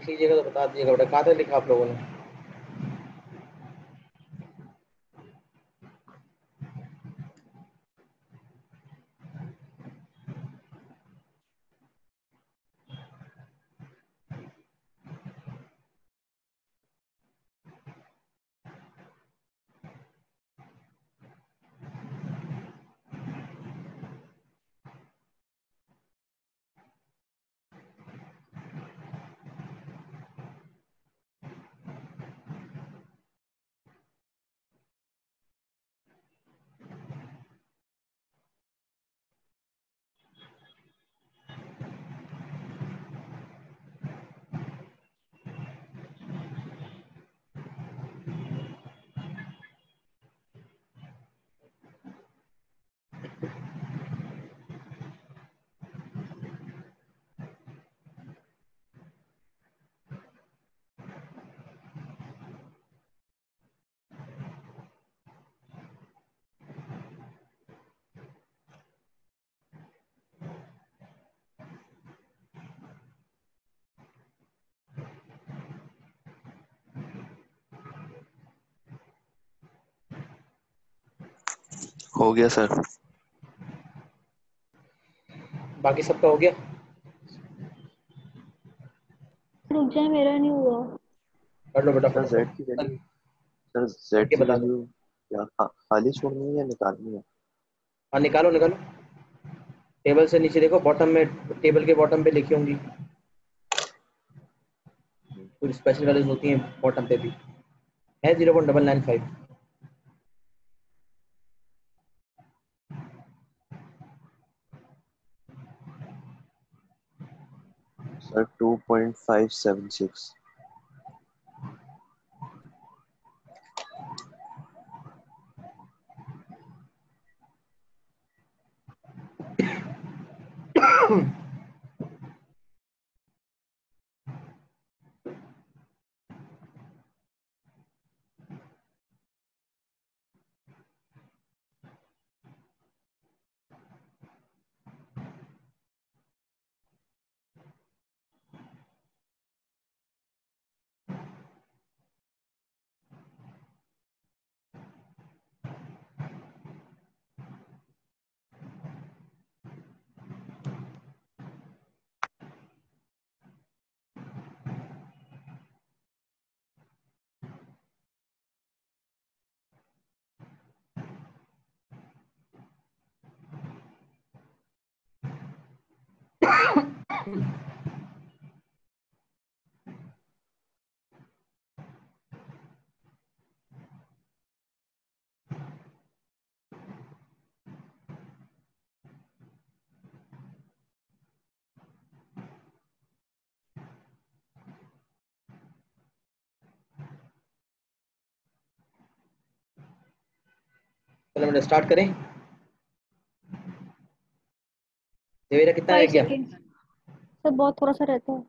देख लीजिएगा तो बता दीजिएगा बेटा, कहाँ तक लिखा आप लोगों ने? हो गया सर। बाकी सबका हो गया? रुक जाए, मेरा नहीं हुआ। कर लो बेटा सर जेड की फटाफट वैल्यू सर जेड करके की बता दो। वैल्यू क्या खाली छोड़नी है या निकालनी है? हाँ निकालो निकालो, टेबल से नीचे देखो, बॉटम में, टेबल के बॉटम पे लिखी होंगी कुछ स्पेशल वैल्यूज होती हैं, बॉटम पे भी है 0.995। सर 2.576। चलो बेटा स्टार्ट करें। देवेरा कितना रह 5 गया? सेकेंड सर, बहुत थोड़ा सा रहता है।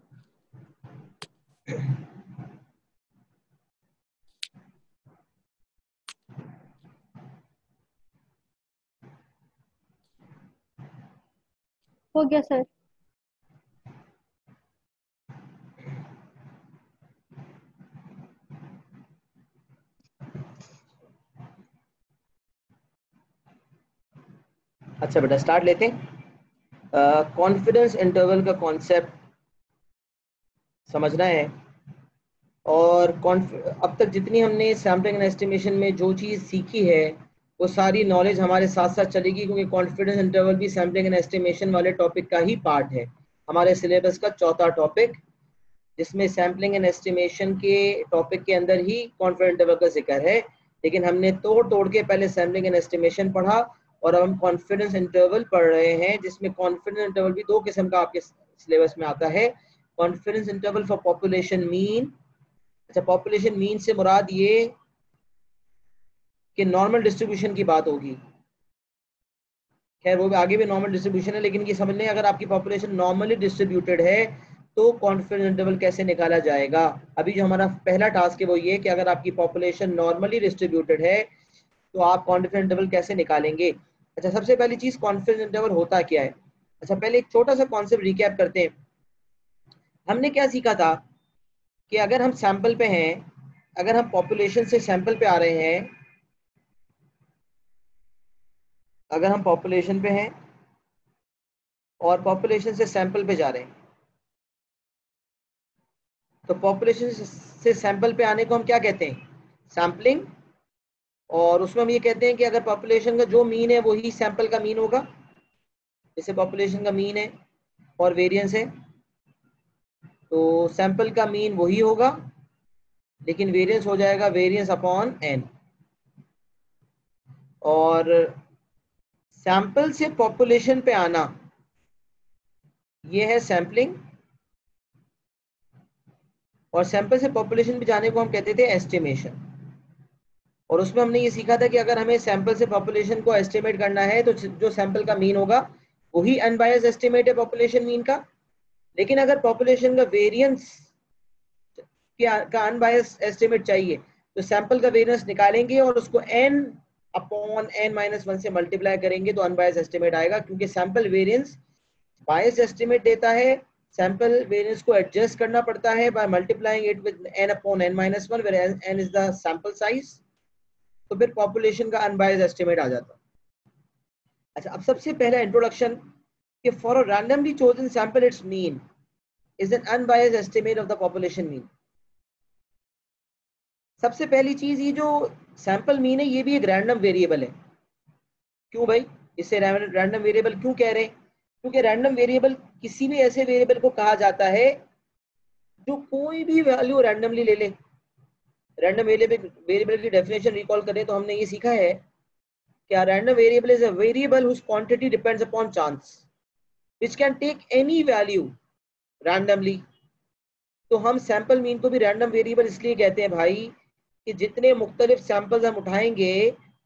हो गया सर। अच्छा बेटा स्टार्ट लेते हैं। कॉन्फिडेंस इंटरवल का कॉन्सेप्ट समझना है, और अब तक जितनी हमने सैम्पलिंग एंड एस्टिमेशन में जो चीज़ सीखी है वो सारी नॉलेज हमारे साथ साथ चलेगी, क्योंकि कॉन्फिडेंस इंटरवल भी सैम्पलिंग एंड एस्टिमेशन वाले टॉपिक का ही पार्ट है, हमारे सिलेबस का चौथा टॉपिक, जिसमें सैम्पलिंग एंड एस्टिमेशन के टॉपिक के अंदर ही कॉन्फिडेंस इंटरवल का जिक्र है। लेकिन हमने तोड़ तोड़ के पहले सैम्पलिंग एंड एस्टिमेशन पढ़ा, और अब हम कॉन्फिडेंस इंटरवल पढ़ रहे हैं, जिसमें कॉन्फिडेंस इंटरवल भी दो किस्म का आपके सिलेबस में आता है। Confidence interval for population mean. अच्छा, पॉपुलेशन मीन से मुराद ये कि नॉर्मल डिस्ट्रीब्यूशन की बात होगी, खैर वो भी आगे भी नॉर्मल डिस्ट्रीब्यूशन है, लेकिन ये समझ लें अगर आपकी पॉपुलेशन नॉर्मली डिस्ट्रीब्यूटेड है तो कॉन्फिडेंस इंटरवल कैसे निकाला जाएगा। अभी जो हमारा पहला टास्क है वो ये कि अगर आपकी पॉपुलेशन नॉर्मली डिस्ट्रीब्यूटेड है तो आप कॉन्फिडेंस इंटरवल कैसे निकालेंगे। अच्छा, सबसे पहली चीज कॉन्फिडेंस इंटरवल होता क्या है। अच्छा, पहले एक छोटा सा कॉन्सेप्ट रिकैप करते हैं। हमने क्या सीखा था कि अगर हम सैंपल पे हैं, अगर हम पॉपुलेशन से सैंपल पे आ रहे हैं, अगर हम पॉपुलेशन पे हैं और पॉपुलेशन से सैंपल पे जा रहे हैं, तो पॉपुलेशन से सैंपल पे आने को हम क्या कहते हैं? सैम्पलिंग। और उसमें हम ये कहते हैं कि अगर पॉपुलेशन का जो मीन है वही सैंपल का मीन होगा। जैसे पॉपुलेशन का मीन है और वेरिएंस है, तो सैंपल का मीन वही होगा, लेकिन वेरिएंस हो जाएगा वेरिएंस अपॉन एन। और सैंपल से पॉपुलेशन पे आना, ये है सैम्पलिंग। और सैंपल से पॉपुलेशन पे जाने को हम कहते थे एस्टिमेशन। और उसमें हमने ये सीखा था कि अगर हमें सैंपल से पॉपुलेशन को एस्टिमेट करना है तो जो सैंपल का मीन होगा वही अनबायस्ड एस्टिमेट है पॉपुलेशन मीन का। लेकिन अगर पॉपुलेशन का वेरिएंस का अनबायस्ड एस्टिमेट चाहिए तो सैंपल का वेरिएंस निकालेंगे और उसको n अपॉन n-1 से मल्टीप्लाई करेंगे तो अनबायस्ड एस्टिमेट आएगा, क्योंकि सैंपल वेरिएंस बायस्ड एस्टिमेट देता है। सैंपल वेरिएंस को एडजस्ट करना पड़ता है by multiplying it with n upon n-1 where n is the sample size. तो फिर पॉपुलेशन का अनबायस्ड एस्टिमेट आ जाता है। अच्छा, अब सबसे पहला इंट्रोडक्शन कि for a randomly chosen sample it's mean is an unbiased estimate of the population mean. सबसे पहली चीज, ये जो सैंपल मीन है ये भी एक रैंडम वेरिएबल है। क्यों भाई इसे रैंडम वेरिएबल क्यों कह रहे हैं? क्योंकि रैंडम वेरिएबल किसी भी ऐसे वेरिएबल को कहा जाता है जो कोई भी वैल्यू रैंडमली ले ले। रैंडम वेरिएबल की डेफिनेशन रिकॉल करें तो हमने ये सीखा है कि a random variable is a variable whose quantity depends upon chance which can take any value randomly। तो हम सैंपल मीन को भी रैंडम वेरिएबल इसलिए कहते हैं भाई कि जितने मुख्तलिफ सैंपल्स हम उठाएंगे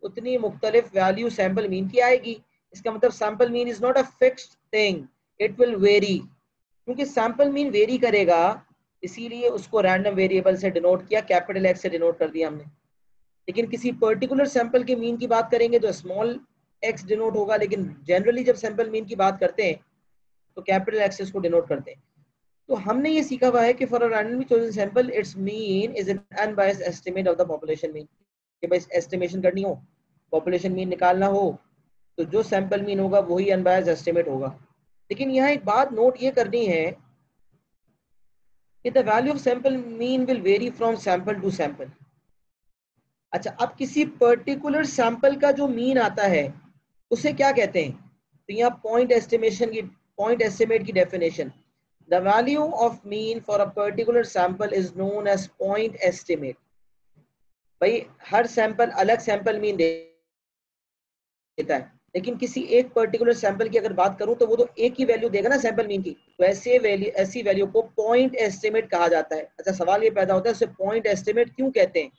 उतनी मुख्तलिफ वैल्यू सैंपल मीन की आएगी। इसका मतलब sample mean is not a fixed thing, it will very. क्योंकि सैंपल मीन वेरी करेगा इसीलिए उसको रैंडम वेरिएबल से डिनोट किया, कैपिटल एक्स से डिनोट कर दिया हमने। लेकिन किसी पर्टिकुलर सैंपल के मीन की बात करेंगे तो स्मॉल एक्स डिनोट होगा, लेकिन जनरली जब सैंपल मीन की बात करते हैं तो कैपिटल एक्स इसको डिनोट करते हैं। तो हमने ये सीखा हुआ है कि for a randomly chosen sample it's mean is an unbiased estimate of the population mean. कि भाई एस्टिमेशन करनी हो, पॉपुलेशन मीन निकालना हो, तो जो सैंपल मीन होगा वही अनबायस्ड एस्टिमेट होगा। लेकिन यहाँ एक बात नोट ये करनी है कि the value of sample mean will vary from sample to sample. अच्छा, अब किसी पर्टिकुलर सैंपल का जो मीन आता है उसे क्या कहते हैं? तो यहाँ पॉइंट एस्टिमेट की definition, the value of mean for a particular sample is known as point estimate. भाई हर सैंपल अलग सैंपल मीन देता है, लेकिन किसी एक पर्टिकुलर सैंपल की अगर बात करूं तो वो तो एक ही वैल्यू देगा ना सैंपल मीन की। तो ऐसी वैल्यू को पॉइंट एस्टिमेट कहा जाता है। अच्छा, सवाल ये पैदा होता है उसे पॉइंट एस्टिमेट क्यों कहते हैं?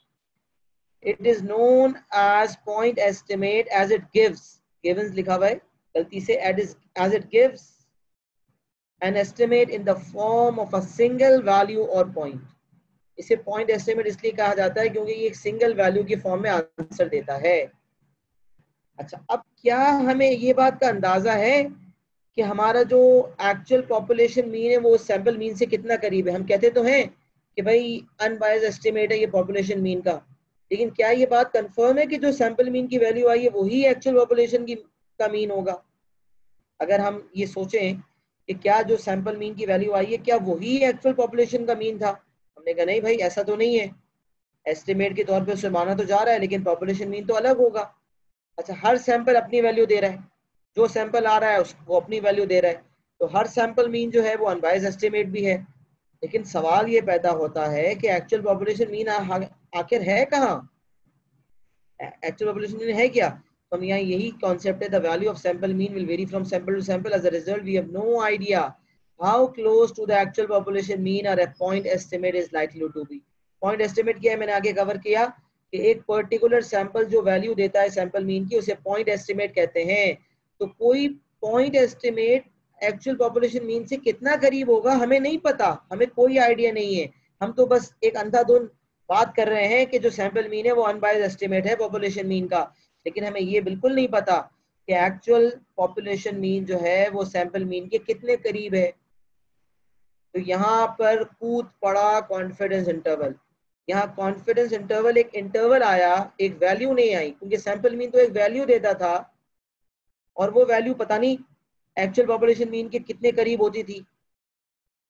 It is known as point estimate as it given लिखा हुआ है गलती से, as it gives an estimate in the form of a single value or point। इसे point estimate इसलिए कहा जाता है क्योंकि ये एक सिंगल वैल्यू की फॉर्म में आंसर देता है। अच्छा, अब क्या हमें ये बात का अंदाजा है कि हमारा जो एक्चुअल पॉपुलेशन मीन है वो सैंपल मीन से कितना करीब है? हम कहते तो हैं कि भाई अनबायस्ड एस्टिमेट है ये पॉपुलेशन मीन का, लेकिन क्या ये बात कंफर्म है कि जो सैंपल मीन की वैल्यू आई है वही एक्चुअल पॉपुलेशन की का मीन होगा? अगर हम ये सोचें कि क्या जो सैंपल मीन की वैल्यू आई है क्या वही एक्चुअल पॉपुलेशन का मीन था, हमने कहा नहीं भाई ऐसा तो नहीं है, एस्टिमेट के तौर पे उसे माना तो जा रहा है लेकिन पॉपुलेशन मीन तो अलग होगा। अच्छा, हर सैंपल अपनी वैल्यू दे रहा है, जो सैंपल आ रहा है उसको अपनी वैल्यू दे रहा है, तो हर सैंपल मीन जो है वो अनबायस्ड एस्टिमेट भी है। लेकिन सवाल ये पैदा होता है कि एक्चुअल पॉपुलेशन मीन आखिर है कहाँ? एक्चुअल पॉपुलेशन मीन है क्या? तो हम यहाँ यही कॉन्सेप्ट है, the value of sample mean will vary from sample to sample. As a result we have no idea how close to the actual population mean और a point estimate is likely to be। Point estimate किया है मैंने आगे cover किया कि एक particular sample जो value देता है सैंपल मीन की उसे पॉइंट एस्टिमेट कहते हैं। तो कोई point estimate actual population mean से कितना करीब होगा हमें नहीं पता, हमें कोई आइडिया नहीं है। हम तो बस एक अंधाधुंध बात कर रहे हैं कि जो सैंपल मीन है वो अनबायस्ड एस्टिमेट है पॉपुलेशन मीन का, लेकिन हमें ये बिल्कुल नहीं पता कि एक्चुअल पॉपुलेशन मीन जो है वो सैंपल मीन के कितने करीब है। तो यहाँ पर कूद पड़ा कॉन्फिडेंस इंटरवल। यहाँ कॉन्फिडेंस इंटरवल एक इंटरवल आया, एक वैल्यू नहीं आई, क्योंकि सैंपल मीन तो एक वैल्यू देता था और वो वैल्यू पता नहीं एक्चुअल पॉपुलेशन मीन के कितने करीब होती थी।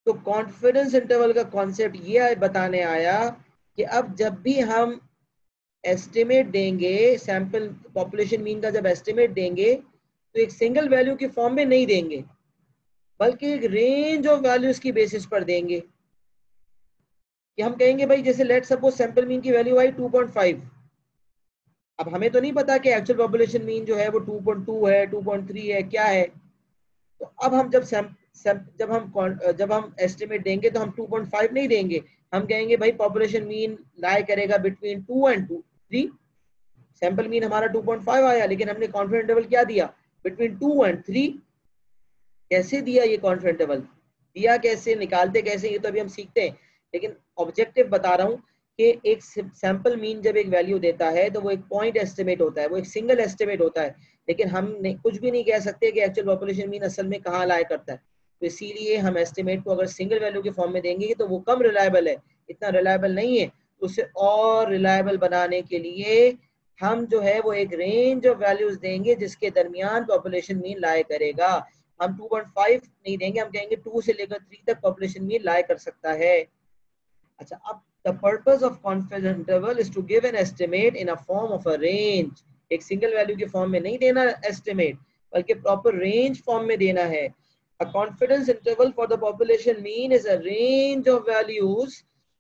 तो कॉन्फिडेंस इंटरवल का कॉन्सेप्ट ये बताने आया कि अब जब भी हम एस्टिमेट देंगे, सैंपल पॉपुलेशन मीन का जब एस्टिमेट देंगे तो एक सिंगल वैल्यू की फॉर्म में नहीं देंगे, बल्कि एक रेंज ऑफ वैल्यूज की बेसिस पर देंगे। कि हम कहेंगे भाई जैसे लेट सपोज सैंपल मीन की वैल्यू आई 2.5। अब हमें तो नहीं पता कि एक्चुअल पॉपुलेशन मीन जो है वो 2.2 है, 2.3 है, क्या है। तो अब हम जब हम एस्टिमेट देंगे तो हम 2.5 नहीं देंगे, हम कहेंगे भाई पॉपुलेशन मीन लाई करेगा बिटवीन 2 एंड 3। सैंपल मीन हमारा 2.5 आया, लेकिन हमने कॉन्फिडेंस इंटरवल क्या दिया, बिटवीन 2 एंड 3। कैसे दिया ये कॉन्फिडेंस इंटरवल, दिया कैसे, निकालते कैसे, ये तो अभी हम सीखते हैं। लेकिन ऑब्जेक्टिव बता रहा हूँ कि एक सैंपल मीन जब एक वैल्यू देता है तो वो एक पॉइंट एस्टिमेट होता है, वो एक सिंगल एस्टिमेट होता है, लेकिन हम कुछ भी नहीं कह सकते कि एक्चुअल पॉपुलेशन मीन असल में कहाँ लाया करता है। तो इसीलिए हम एस्टिमेट को अगर सिंगल वैल्यू के फॉर्म में देंगे तो वो कम रिलायबल है, इतना रिलायबल नहीं है। तो उसे और रिलायबल बनाने के लिए हम जो है वो एक रेंज ऑफ वैल्यूज देंगे जिसके दरमियान पॉपुलेशन मीन लाया करेगा। हम 2.5 नहीं देंगे, हम कहेंगे 2 से लेकर 3 तक पॉपुलेशन मीन लाया कर सकता है। अच्छा, अब the purpose of confidence interval is to give an estimate in a form of a range। एक सिंगल वैल्यू के फॉर्म में नहीं देना एस्टिमेट, बल्कि प्रॉपर रेंज फॉर्म में देना है। A confidence interval for the population mean is a range of values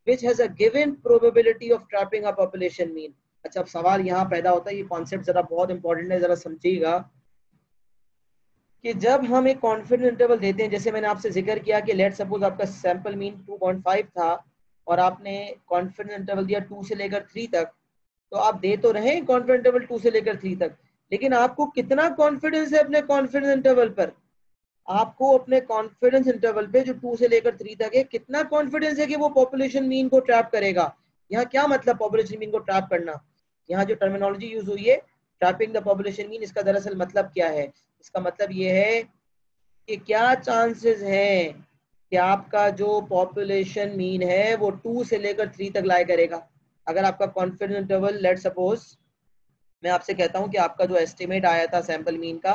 which has a given probability of trapping a population mean। अच्छा, अब सवाल यहाँ पैदा होता है, ये कॉन्सेप्ट जरा बहुत इंपॉर्टेंट है, जरा समझिएगा कि जब हम एक कॉन्फिडेंस इंटरवल देते हैं, जैसे मैंने आपसे जिक्र किया कि लेट सपोज आपका सैंपल मीन 2.5 था और आपने कॉन्फिडेंस इंटरवल दिया 2 से लेकर 3 तक, तो आप दे तो रहे कॉन्फिडेंस इंटरवल 2 से लेकर 3 तक, लेकिन आपको कितना कॉन्फिडेंस है अपने कॉन्फिडेंस इंटरवल पर? आपको अपने कॉन्फिडेंस इंटरवल पे जो 2 से लेकर 3 तक है, कितना कॉन्फिडेंस है कि वो पॉपुलेशन मीन को ट्रैप करेगा? यहाँ क्या मतलब पॉपुलेशन मीन को ट्रैप करना? यहाँ जो टर्मिनोलॉजी यूज हुई है ट्रैपिंग द पॉपुलेशन मीन, इसका दरअसल मतलब क्या है? इसका मतलब ये है कि क्या चांसेस हैं कि आपका जो पॉपुलेशन मीन है वो 2 से लेकर 3 तक लाया करेगा। अगर आपका कॉन्फिडेंस इंटरवल लेट सपोज मैं आपसे कहता हूं कि आपका जो एस्टिमेट आया था सैंपल मीन का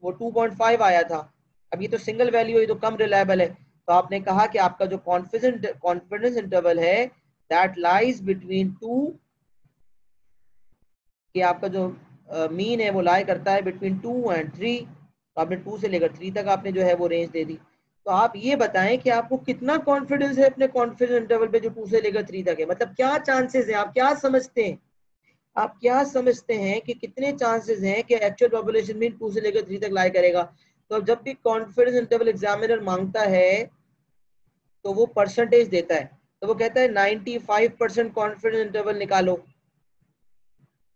वो 2.5 आया था, अब ये तो सिंगल वैल्यू है, तो कम रिलायबल है। तो आपने कहा कि आपका जो कॉन्फिडेंस इंटरवल है दैट लाइज बिटवीन 2, कि आपका जो मीन है वो लाई करता है बिटवीन 2 एंड 3। तो आपने 2 से लेकर 3 तक आपने जो है वो रेंज दे दी। तो आप ये बताएं कि आपको कितना कॉन्फिडेंस है अपने कॉन्फिडेंस इंटरवल पे जो 2 से लेकर 3 तक है, मतलब क्या चांसेस है, आप क्या समझते हैं, आप क्या समझते हैं कि कितने चांसेस हैं कि एक्चुअल पॉपुलेशन मीन 2 से लेकर 3 तक लाई करेगा? तो अब जब भी कॉन्फिडेंस इंटरवल एग्जामिनर मांगता है तो वो परसेंटेज देता है, तो वो कहता है 95% कॉन्फिडेंस इंटरवल निकालो।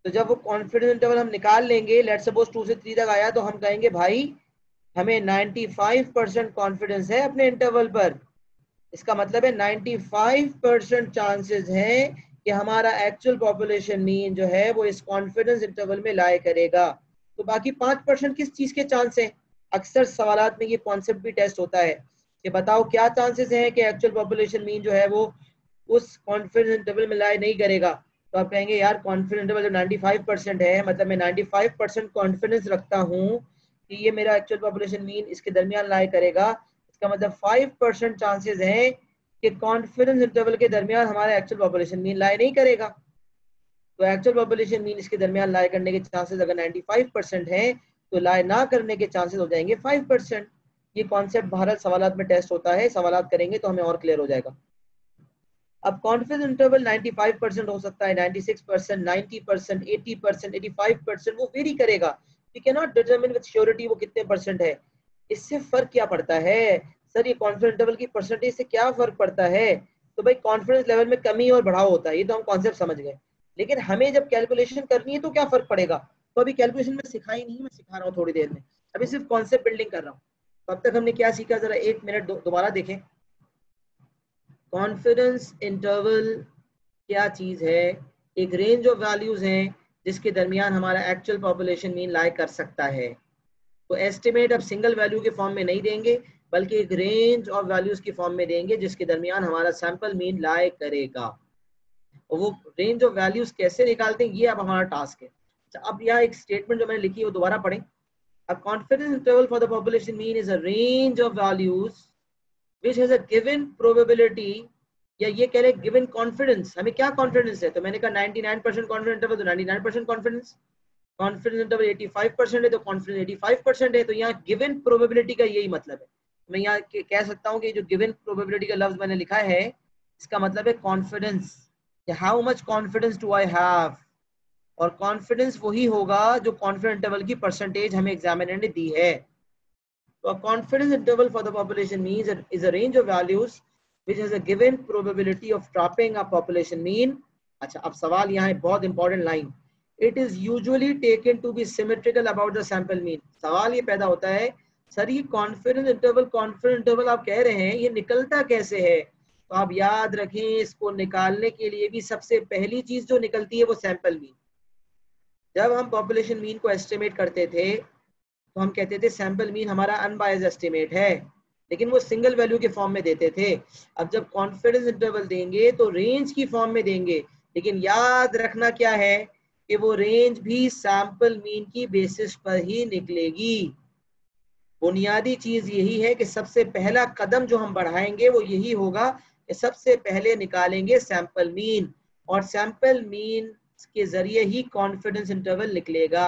तो जब वो कॉन्फिडेंस इंटरवल हम निकाल लेंगे, लेट सपोज 2 से 3 तक आया, तो हम कहेंगे भाई हमें 95% कॉन्फिडेंस है अपने इंटरवल पर। इसका मतलब है 95% चांसेस हैं कि हमारा एक्चुअल पॉपुलेशन मीन जो है वो इस कॉन्फिडेंस इंटरवल में लाया करेगा। तो बाकी 5% किस चीज के चांस हैं? अक्सर सवालात में ये कॉन्सेप्ट भी टेस्ट होता है कि बताओ क्या चांसेस हैं कि एक्चुअल पॉपुलेशन मीन जो है वो उस कॉन्फिडेंस इंटरवल में लाया नहीं करेगा। तो आप कहेंगे यार कॉन्फिडेंस इंटरवल जो 95% है, मतलब मैं 95% कॉन्फिडेंस रखता हूँ कि ये मेरा एक्चुअल पॉपुलेशन मीन इसके दरमियान लाया करेगा। इसका मतलब 5% चांसेस हैं कि कॉन्फिडेंस इंटरवल के दरमियान हमारा एक्चुअल पॉपुलेशन मीन लाया नहीं करेगा। तो एक्चुअल पॉपुलेशन मीन इसके दरमियान लाया करने के चांसेस अगर 95% हैं तो लाया ना करने के चांसेस हो जाएंगे 5%। ये कॉन्सेप्ट भारत सवालात में टेस्ट होता है, सवालात करेंगे तो हमें और क्लियर हो जाएगा। अब कॉन्फिडेंस इंटरवल 95% हो सकता है, 96%, 90%, 80%, 85%, वो वेरी करेगा। We can not determine with surety वो कितने परसेंट है। इससे फर्क क्या पड़ता है सर, ये कॉन्फिडेंस इंटरवल की परसेंटेज से क्या फर्क पड़ता है? तो भाई कॉन्फिडेंस लेवल में कमी और बढ़ाव होता है, ये तो हम कॉन्सेप्ट समझ गए, लेकिन हमें जब कैलकुलेशन करनी है तो क्या फर्क पड़ेगा? तो अभी कैलकुलेशन में सिखाई नहीं, मैं सिखा रहा हूँ थोड़ी देर में, अभी सिर्फ कॉन्सेप्ट बिल्डिंग कर रहा हूँ। तो अब तक हमने क्या सीखा, जरा 1 मिनट दोबारा देखें। कॉन्फिडेंस इंटरवल क्या चीज है? एक रेंज ऑफ वैल्यूज हैं जिसके दरमियान हमारा एक्चुअल पॉपुलेशन मीन लाई कर सकता है। तो एस्टिमेट अब सिंगल वैल्यू के फॉर्म में नहीं देंगे, बल्कि एक रेंज ऑफ वैल्यूज की फॉर्म में देंगे जिसके दरमियान हमारा सैंपल मीन लाई करेगा। और वो रेंज ऑफ वैल्यूज कैसे निकालते हैं ये अब हमारा टास्क है। अब यहाँ एक स्टेटमेंट जो मैंने लिखी है वो दोबारा पढ़ें। A confidence interval for the population mean is a range of values which has a given probability, या ये कह रहे given confidence, हमें क्या confidence है, तो मैंने कहा 99% confidence interval तो 99% confidence, confidence interval 85% है तो confidence 85% है। तो यहाँ given probability का यही मतलब है। मैं यहाँ कह सकता हूँ कि जो given probability का लफ्ज मैंने लिखा है इसका मतलब है confidence, how much confidence do I have, और कॉन्फिडेंस वही होगा जो कॉन्फिडेंस इंटरवल की परसेंटेज हमें एग्जामिनर ने दी है। तो confidence interval for the population mean is a range of values which has a given probability of trapping a population mean. अच्छा, अब सवाल यहाँ है बहुत important line, it is usually taken to be symmetrical about the sample mean. सवाल ये पैदा होता है सर ये कॉन्फिडेंस इंटरवल आप कह रहे हैं ये निकलता कैसे है? तो आप याद रखें इसको निकालने के लिए भी सबसे पहली चीज जो निकलती है वो सैंपल मीन। जब हम पॉपुलेशन मीन को एस्टिमेट करते थे तो हम कहते थे सैंपल मीन हमारा अनबायस्ड एस्टिमेट है, लेकिन वो सिंगल वैल्यू के फॉर्म में देते थे। अब जब कॉन्फिडेंस इंटरवल देंगे तो रेंज की फॉर्म में देंगे, लेकिन याद रखना क्या है कि वो रेंज भी सैंपल मीन की बेसिस पर ही निकलेगी। बुनियादी चीज यही है कि सबसे पहला कदम जो हम बढ़ाएंगे वो यही होगा कि सबसे पहले निकालेंगे सैंपल मीन, और सैंपल मीन के जरिए ही कॉन्फिडेंस इंटरवल निकलेगा।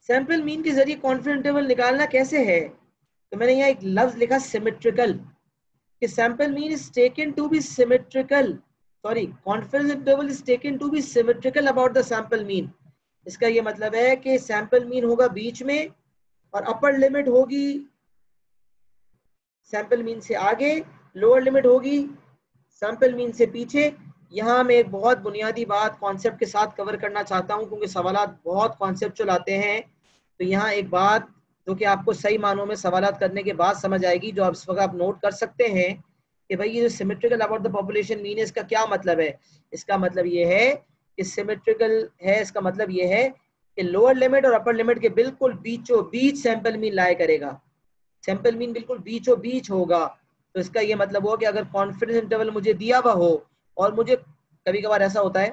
सैंपल मीन के जरिए कॉन्फिडेंस इंटरवल निकालना कैसे है? तो मैंने यहाँ एक लफ्ज लिखा सिमेट्रिकल, कि sample mean is taken to be symmetrical, sorry confidence interval is taken to be symmetrical about the sample mean. इसका ये मतलब है कि सैंपल मीन होगा बीच में और अपर लिमिट होगी सैंपल मीन से आगे, लोअर लिमिट होगी सैंपल मीन से पीछे। यहाँ मैं एक बहुत बुनियादी बात कॉन्सेप्ट के साथ कवर करना चाहता हूँ क्योंकि सवालात बहुत कॉन्सेप्चुअल आते हैं। तो यहाँ एक बात जो कि आपको सही मानों में सवालात करने के बाद समझ आएगी, जो आप इस वक्त आप नोट कर सकते हैं कि भाई ये जो symmetrical about the population mean है इसका क्या मतलब है। इसका मतलब ये है कि सिमेट्रिकल है, इसका मतलब ये है कि लोअर लिमिट और अपर लिमिट के बिल्कुल बीचों बीच सैंपल मीन लाया करेगा, सैंपल मीन बिल्कुल बीचों बीच होगा। तो इसका ये मतलब हो कि अगर कॉन्फिडेंस इंटरवल मुझे दिया हुआ हो, और मुझे कभी कभार ऐसा होता है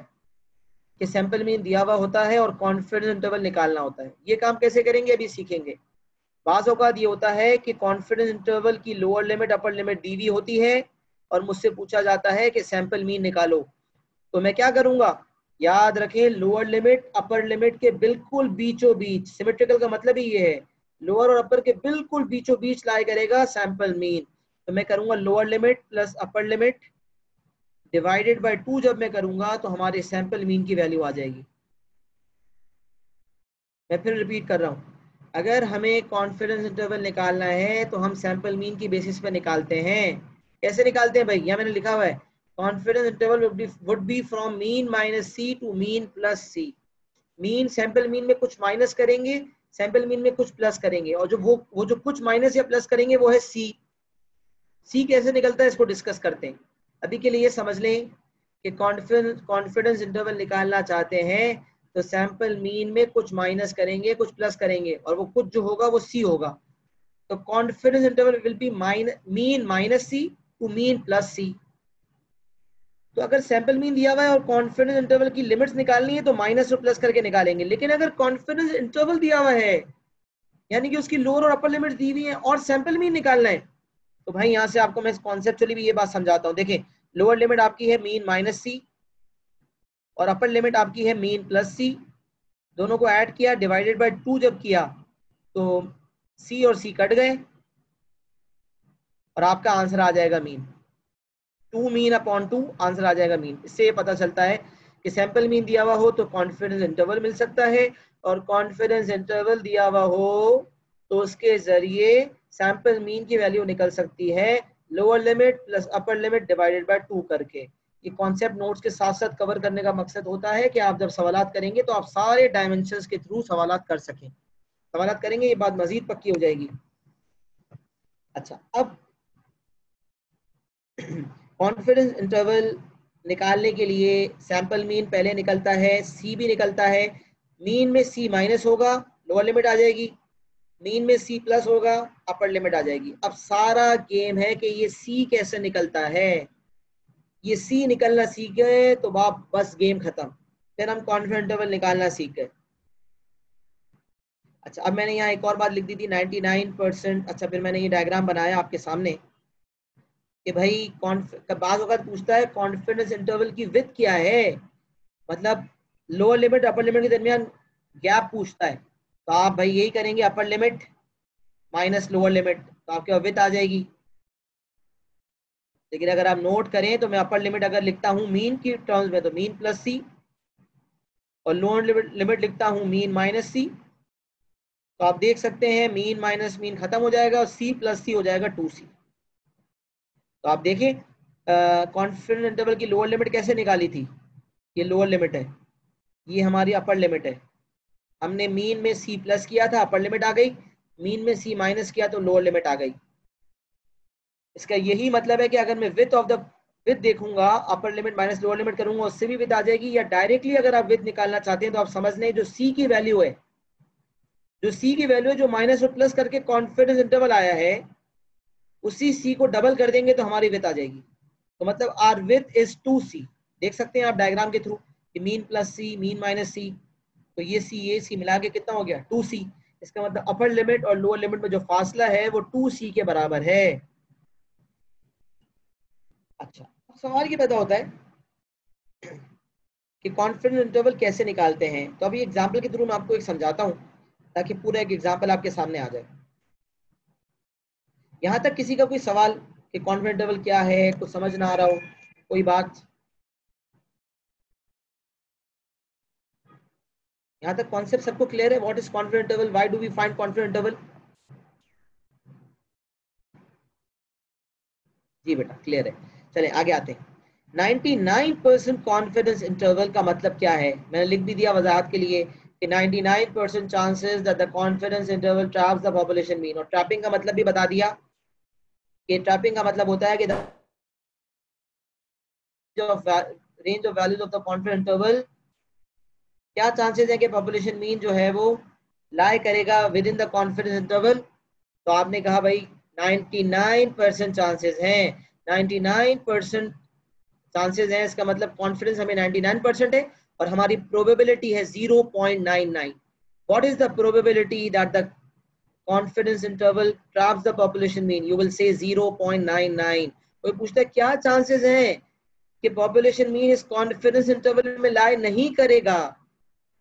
कि सैंपल मीन दिया हुआ होता है और कॉन्फिडेंस इंटरवल निकालना होता है, ये काम कैसे करेंगे अभी सीखेंगे। बाज़ औक़ात ये होता है कि कॉन्फिडेंस इंटरवल की लोअर लिमिट अपर लिमिट दी हुई होती है और मुझसे पूछा जाता है कि सैंपल मीन निकालो, तो मैं क्या करूंगा, याद रखें लोअर लिमिट अपर लिमिट के बिल्कुल बीचों बीच, सिमेट्रिकल का मतलब ही ये है लोअर और अपर के बिल्कुल बीचों बीच लाया करेगा सैंपल मीन। तो मैं करूंगा lower limit plus upper limit divided by 2 जब मैं करूंगा तो हमारे सैंपल मीन की वैल्यू आ जाएगी। मैं फिर रिपीट कर रहा हूं, अगर हमें कॉन्फिडेंस इंटरवल निकालना है तो हम सैंपल मीन की बेसिस पे निकालते हैं। कैसे निकालते हैं भाई, यहाँ मैंने लिखा हुआ है confidence interval would be from mean minus C to mean plus C. Mean sample mean में कुछ माइनस करेंगे, सैंपल मीन में कुछ प्लस करेंगे, और जो वो जो कुछ माइनस या प्लस करेंगे वो है सी। सी कैसे निकलता है इसको डिस्कस करते हैं। अभी के लिए समझ लें कि कॉन्फिडेंस इंटरवल निकालना चाहते हैं तो सैंपल मीन में कुछ माइनस करेंगे कुछ प्लस करेंगे, और वो कुछ जो होगा वो सी होगा। तो confidence interval will be mean minus C to mean plus C. तो अगर सैंपल मीन दिया हुआ है और कॉन्फिडेंस इंटरवल की लिमिट्स निकालनी है तो माइनस और प्लस करके निकालेंगे। लेकिन अगर कॉन्फिडेंस इंटरवल दिया हुआ है यानी कि उसकी लोअर और अपर लिमिट दी हुई है और सैंपल मीन निकालना है, तो भाई यहां से आपको मैं कॉन्सेप्चुअली भी ये बात समझाता हूं। देखिए लोअर लिमिट आपकी है मीन माइनस सी और अपर लिमिट आपकी है मीन प्लस सी, दोनों को ऐड किया डिवाइडेड बाय 2 जब किया तो सी और सी कट गए और आपका आंसर आ जाएगा मीन, 2 मीन अपॉन 2 आंसर आ जाएगा मीन। इससे ये पता चलता है कि सैंपल मीन दिया हुआ हो तो कॉन्फिडेंस इंटरवल मिल सकता है, और कॉन्फिडेंस इंटरवल दिया हुआ हो तो उसके जरिए सैंपल मीन की वैल्यू निकल सकती है lower limit plus upper limit divided by 2 करके। ये कॉन्सेप्ट नोट्स के साथ साथ कवर करने का मकसद होता है कि आप जब सवालात करेंगे तो आप सारे डायमेंशंस के थ्रू सवालात कर सकें। सवालात करेंगे ये बात मजीद पक्की हो जाएगी। अच्छा, अब कॉन्फिडेंस इंटरवल निकालने के लिए सैंपल मीन पहले निकलता है, सी भी निकलता है। मीन में सी माइनस होगा, लोअर लिमिट आ जाएगी, मीन में सी प्लस होगा, अपर लिमिट आ जाएगी। अब सारा गेम है कि ये सी कैसे निकलता है। ये सी निकलना सीख गए तो बस गेम खत्म, फिर हम कॉन्फिडेंस इंटरवल निकालना सीख गए। अच्छा, अब मैंने यहाँ एक और बात लिख दी थी 99%। अच्छा, फिर मैंने ये डायग्राम बनाया आपके सामने कि भाई बात वक्त पूछता है कॉन्फिडेंस इंटरवल की विड्थ क्या है, मतलब लोअर लिमिट अपर लिमिट के दरमियान गैप पूछता है। तो आप भाई यही करेंगे, upper limit minus lower limit, तो आपके विड्थ आ जाएगी। लेकिन अगर आप नोट करें तो मैं अपर लिमिट अगर लिखता हूँ मीन की टर्म्स में तो मीन प्लस सी, और लोअर लिमिट लिखता हूँ मीन माइनस सी, तो आप देख सकते हैं मीन माइनस मीन खत्म हो जाएगा और सी प्लस सी हो जाएगा 2c। तो आप देखें कॉन्फिडेंस इंटरवल की लोअर लिमिट कैसे निकाली थी, ये लोअर लिमिट है, ये हमारी अपर लिमिट है। हमने मीन में सी प्लस किया था, अपर लिमिट आ गई, मीन में सी माइनस किया तो लोअर लिमिट आ गई। इसका यही मतलब है कि अगर मैं विथ देखूंगा, upper limit minus lower limit करूंगा, उससे भी विथ आ जाएगी। या डायरेक्टली अगर आप विथ निकालना चाहते हैं तो आप समझ लें जो सी की वैल्यू है, जो माइनस और प्लस करके कॉन्फिडेंस इंटरवल आया है, उसी सी को डबल कर देंगे तो हमारी विथ आ जाएगी। तो मतलब आर विथ इज 2c। देख सकते हैं आप डायग्राम के थ्रू कि mean plus C mean minus सी, तो ये सी मिला के कितना हो गया 2c। इसका मतलब अपर लिमिट और लोअर लिमिट में जो फासला है वो 2c के बराबर है। अच्छा, अब सवाल ये पैदा होता है कि कॉन्फिडेंस इंटरवल कैसे निकालते हैं। तो अभी एग्जांपल के थ्रू मैं आपको एक समझाता हूं ताकि पूरा एक एग्जांपल आपके सामने आ जाए। यहां तक किसी का कोई सवाल कि कॉन्फिडेंस इंटरवल क्या है, कुछ समझ ना आ रहा हो, कोई बात? यहाँ तक कॉन्सेप्ट सबको क्लियर है? What is confidence interval, why do we find confidence interval? जी बेटा क्लियर है। चले आगे आते हैं। 99% कॉन्फिडेंस इंटरवल का मतलब क्या है, मैंने लिख भी दिया वजाहत के लिए कि 99% chances that the confidence interval traps the population mean. और ट्रैपिंग का मतलब भी बता दिया कि ट्रैपिंग का मतलब होता है कि range of values of the confidence interval, क्या चांसेस है कि पॉपुलेशन मीन जो है वो लाई करेगा with in the confidence interval. तो आपने कहा भाई 99% चांसेस हैं, 99% चांसेस हैं, इसका मतलब कॉन्फिडेंस हमें 99% है और हमारी प्रोबेबिलिटी है 0.99। What is the probability that the confidence interval traps the population mean? You will say 0.99। कोई पूछता है क्या चांसेस हैं कि पॉपुलेशन मीन इस कॉन्फिडेंस इंटरवल में लाई नहीं करेगा,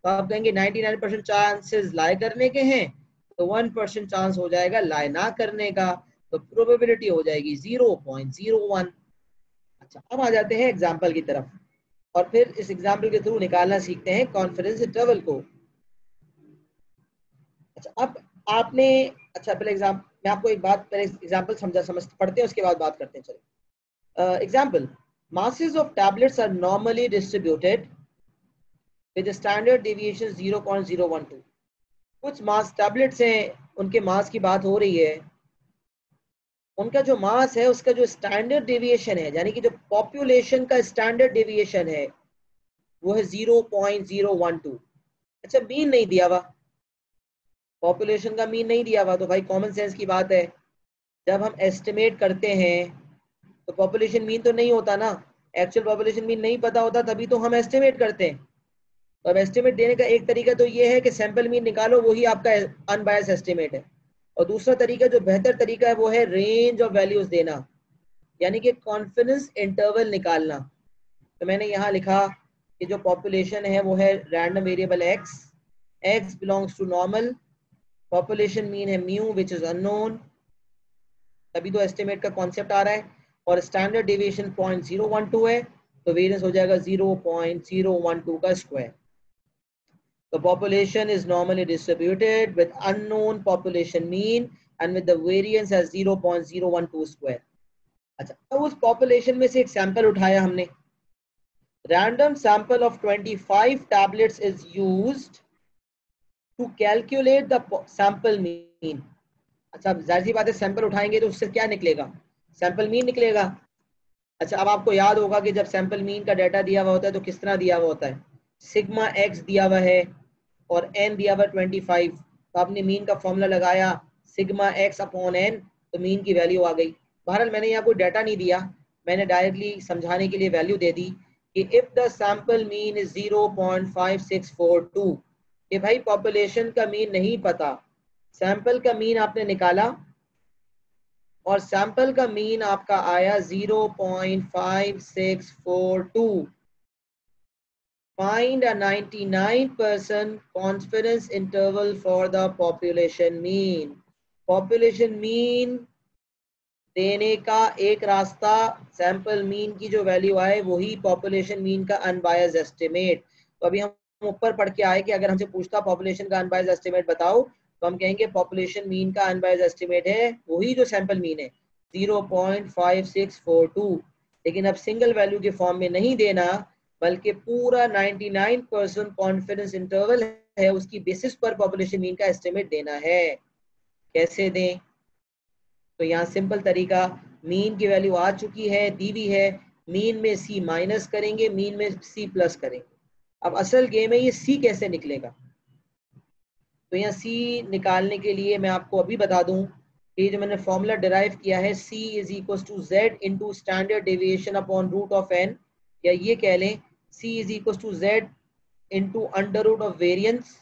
तो आप कहेंगे 99% चांसेस लाई करने के हैं, तो 1% चांस हो जाएगा लाई ना करने का, तो प्रोबेबिलिटी हो जाएगी 0.01। अच्छा, अब आ जाते हैं एग्जाम्पल की तरफ और फिर इस एग्जाम्पल के थ्रू निकालना सीखते हैं कॉन्फिडेंस इंटरवल को। अच्छा, अब आपने अच्छा पहले मैं आपको एक बात पहले एग्जाम्पल समझ पढ़ते हैं, उसके बाद बात करते हैं। चलिए example, masses of tablets are normally distributed with a standard deviation 0.012। कुछ मास टैबलेट्स हैं, उनके मास की बात हो रही है, उनका जो मास है उसका जो स्टैंडर्ड डेविएशन है, यानी कि जो पॉपुलेशन का स्टैंडर्ड डेविएशन है वो है 0.012। अच्छा, मीन नहीं दिया हुआ, पॉपुलेशन का मीन नहीं दिया हुआ, तो भाई कॉमन सेंस की बात है, जब हम एस्टिमेट करते हैं तो पॉपुलेशन मीन तो नहीं होता ना, एक्चुअल पॉपुलेशन मीन नहीं पता होता, तभी तो हम एस्टिमेट करते हैं। तो अब एस्टिमेट देने का एक तरीका तो ये है कि सैंपल मीन निकालो, वही आपका अनबायस एस्टिमेट है। और दूसरा तरीका जो बेहतर तरीका है वो है रेंज ऑफ वैल्यूज देना, यानी कि कॉन्फिडेंस इंटरवल निकालना। तो मैंने यहाँ लिखा कि जो पॉपुलेशन है वो है random variable x, x belongs to normal, population mean है म्यू विच इज अननोन, तभी तो एस्टिमेट का कॉन्सेप्ट आ रहा है, और स्टैंडर्ड डेविएशन 0.012 है, तो वेरिएंस हो जाएगा 0.012 का square. The population is normally distributed with unknown population mean and with the variance as 0.012 square। अच्छा, अब उस population में से एक सैंपल उठाया हमने, random sample of 25 tablets is used to calculate the sample mean। अच्छा, जाहिर सी बात है सैंपल उठाएंगे तो उससे क्या निकलेगा, सैंपल मीन निकलेगा। अच्छा, अब आपको याद होगा कि जब सैंपल मीन का डाटा दिया हुआ होता है तो किस तरह दिया हुआ होता है, सिग्मा एक्स दिया हुआ है और n दिया हुआ 25। तो तो आपने मीन का फॉर्मूला लगाया सिग्मा एक्स अपॉन एन, तो मीन की वैल्यू आ गई। बहरहाल मैंने यहाँ कोई डाटा नहीं दिया, मैंने डायरेक्टली समझाने के लिए वैल्यू दे दी कि if the sample mean is 0.5642, कि भाई पॉपुलेशन का मीन नहीं पता, सैंपल का मीन आपने निकाला और सैंपल का मीन आपका आया 0.5642, find a 99% confidence interval for the population mean। Population mean देने का एक रास्ता सैंपल मीन की जो वैल्यू आए वही पॉपुलेशन मीन का अनबायस्ड एस्टिमेट। तो अभी हम ऊपर पढ़ के आए कि अगर हमसे पूछता पॉपुलेशन का अनबायस्ड एस्टिमेट बताओ, तो हम कहेंगे पॉपुलेशन मीन का अनबायस्ड एस्टिमेट है वही जो सैंपल मीन है 0.5642। लेकिन अब सिंगल वैल्यू के फॉर्म में नहीं देना, बल्कि पूरा 99% कॉन्फिडेंस इंटरवल है, उसकी बेसिस पर पॉपुलेशन मीन का एस्टिमेट देना है। कैसे दें? तो यहाँ सिंपल तरीका, मीन की वैल्यू आ चुकी है, दी हुई है, मीन में सी माइनस करेंगे, मीन में सी प्लस करेंगे। अब असल गेम है ये सी कैसे निकलेगा। तो यहाँ सी निकालने के लिए मैं आपको अभी बता दूं कि जो मैंने फॉर्मूला डिराइव किया है, C is equal to Z into standard deviation upon root of N, या ये कह लें C is equal to Z into under root of variance.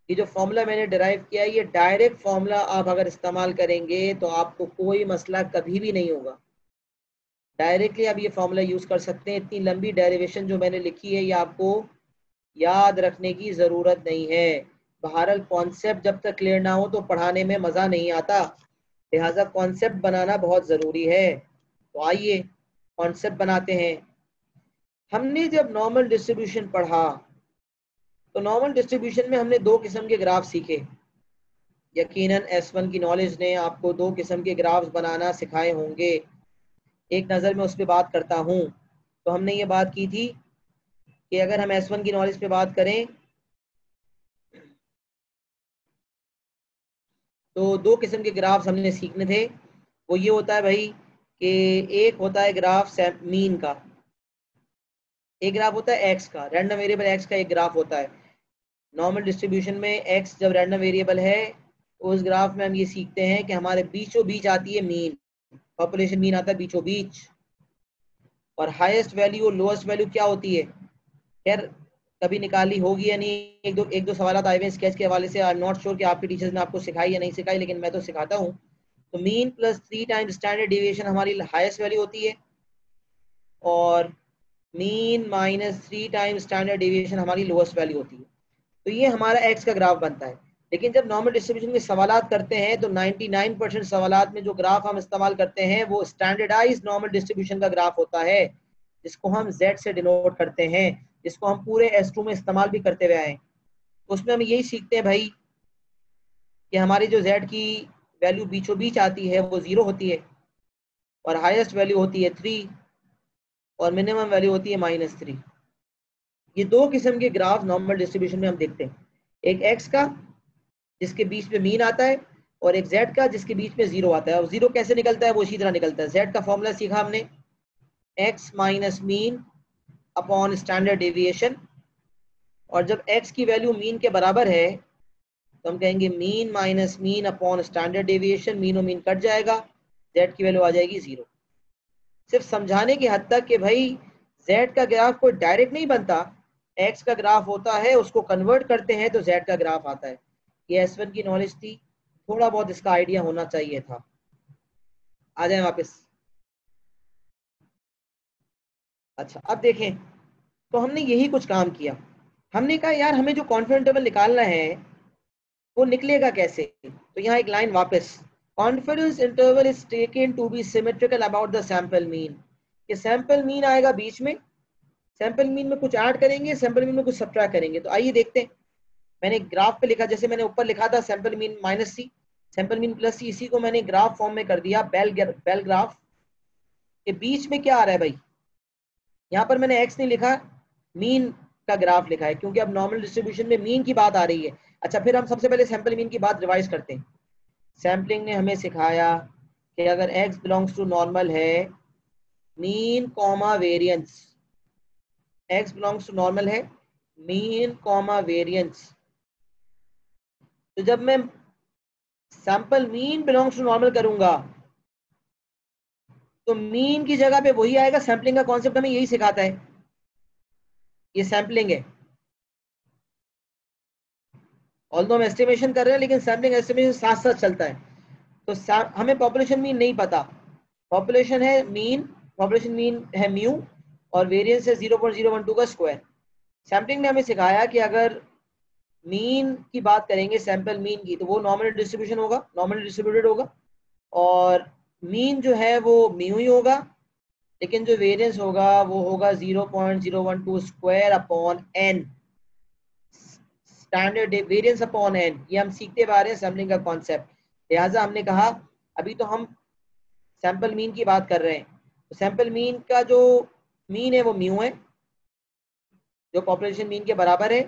ये जो फॉर्मूला मैंने डिराइव किया है, ये डायरेक्ट फॉर्मूला आप अगर इस्तेमाल करेंगे तो आपको कोई मसला कभी भी नहीं होगा। डायरेक्टली आप ये फॉर्मूला यूज कर सकते हैं। इतनी लंबी डेरिवेशन जो मैंने लिखी है ये आपको याद रखने की जरूरत नहीं है। बहरहाल कॉन्सेप्ट जब तक क्लियर ना हो तो पढ़ाने में मजा नहीं आता, लिहाजा कॉन्सेप्ट बनाना बहुत जरूरी है। तो आइए कॉन्सेप्ट बनाते हैं। हमने जब नॉर्मल डिस्ट्रीब्यूशन पढ़ा तो नॉर्मल डिस्ट्रीब्यूशन में हमने दो किस्म के ग्राफ सीखे। यकीनन S1 की नॉलेज ने आपको दो किस्म के ग्राफ्स बनाना सिखाए होंगे। एक नज़र में उस पर बात करता हूँ। तो हमने ये बात की थी कि अगर हम S1 की नॉलेज पे बात करें तो दो किस्म के ग्राफ्स हमने सीखने थे। वो ये होता है भाई कि एक होता है ग्राफ मीन का, एक ग्राफ होता है एक्स का, रैंडम वेरिएबल एक्स का एक ग्राफ होता है। नॉर्मल डिस्ट्रीब्यूशन में एक्स जब रैंडम वेरिएबल है तो उस ग्राफ में हम ये सीखते हैं कि हमारे बीचों बीच आती है मीन, पॉपुलेशन मीन आता है बीचों बीच। और हाईएस्ट वैल्यू और लोएस्ट वैल्यू क्या होती है, खैर कभी निकाली होगी या नहीं। एक दो सवाल आए हुए स्केच के हवाले से। आई एम नॉट श्योर कि आपके टीचर्स ने आपको सिखाई या नहीं सिखाई, लेकिन मैं तो सिखाता हूँ। तो mean plus 3 times standard deviation हमारी हाईएस्ट वैल्यू होती है, और mean minus 3 times standard deviation हमारी लोएस्ट वैल्यू होती है। तो ये हमारा एक्स का ग्राफ बनता है। लेकिन जब नॉर्मल डिस्ट्रीब्यूशन के सवालात करते हैं तो 99% सवालात में जो ग्राफ हम इस्तेमाल करते हैं वो स्टैंडर्डाइज नॉर्मल डिस्ट्रीब्यूशन का ग्राफ होता है, जिसको हम Z से डिनोट करते हैं, जिसको हम पूरे S2 में इस्तेमाल भी करते हुए आए। तो उसमें हम यही सीखते हैं भाई कि हमारी जो Z की वैल्यू बीचों बीच आती है वो 0 होती है, और हाईएस्ट वैल्यू होती है 3, और मिनिमम वैल्यू होती है -3। ये दो किस्म के ग्राफ नॉर्मल डिस्ट्रीब्यूशन में हम देखते हैं, एक एक्स का जिसके बीच में मीन आता है, और एक जेड का जिसके बीच में 0 आता है। और 0 कैसे निकलता है, वो इसी तरह निकलता है। जेड का फॉर्मूला सीखा हमने, x minus mean upon standard deviation, और जब एक्स की वैल्यू मीन के बराबर है तो हम कहेंगे mean minus mean upon standard deviation, mean और मीन कट जाएगा, जेड की वैल्यू आ जाएगी 0। सिर्फ समझाने की हद तक कि भाई जेड का ग्राफ कोई डायरेक्ट नहीं बनता, एक्स का ग्राफ होता है, उसको कन्वर्ट करते हैं तो जेड का ग्राफ आता है। ये S1 की नॉलेज थी, थोड़ा बहुत इसका आइडिया होना चाहिए था। आ जाए वापस। अच्छा अब देखें, तो हमने यही कुछ काम किया। हमने कहा यार हमें जो कॉन्फिडेंस इंटरवल निकालना है वो निकलेगा कैसे। तो यहाँ एक लाइन वापस, confidence interval is taken to be symmetrical about the sample mean. ये सैंपल मीन आएगा बीच में, सैंपल मीन में कुछ ऐड करेंगे, सैंपल मीन में कुछ सब्ट्रैक्ट करेंगे। तो आइए देखते हैं। मैंने ग्राफ पे लिखा, जैसे मैंने ऊपर लिखा था sample mean -c, sample mean +c, इसी को मैंने ग्राफ फॉर्म में कर दिया, बेल ग्राफ। के बीच में क्या आ रहा है भाई, यहाँ पर मैंने x नहीं लिखा, मीन का ग्राफ लिखा है, क्योंकि अब नॉर्मल डिस्ट्रीब्यूशन में मीन की बात आ रही है। अच्छा फिर हम सबसे पहले सैंपल मीन की बात रिवाइज करते हैं। सैम्पलिंग ने हमें सिखाया कि अगर x बिलोंग्स टू नॉर्मल है, mean comma variance, x belongs to normal है, मीन कॉमा वेरिएंस, तो जब मैं sample mean belongs to normal करूंगा तो मीन की जगह पे वही आएगा। सैम्पलिंग का कॉन्सेप्ट हमें यही सिखाता है, ये सैम्पलिंग है। ऑल्दो हम एस्टिमेशन कर रहे हैं लेकिन सैम्पलिंग एस्टिमेशन साथ साथ चलता है। तो हमें पॉपुलेशन मीन नहीं पता, पॉपुलेशन है मीन, पॉपुलेशन मीन है म्यू और वेरिएंस है 0.012 का स्क्वायर। सैम्पलिंग ने हमें सिखाया कि अगर मीन की बात करेंगे, सैंपल मीन की, तो वो नॉर्मल डिस्ट्रीब्यूशन होगा, नॉर्मल डिस्ट्रीब्यूटेड होगा, और मीन जो है वो म्यू ही होगा, लेकिन जो वेरिएंस होगा वो होगा 0.012 square upon n, standard variance upon n. ये हम सीखते आ रहे हैं सैम्पलिंग का कॉन्सेप्ट। लिहाजा हमने कहा अभी तो हम सैंपल मीन की बात कर रहे हैं, तो सैंपल मीन का जो मीन है वो म्यू है, जो पॉपुलेशन मीन के बराबर है,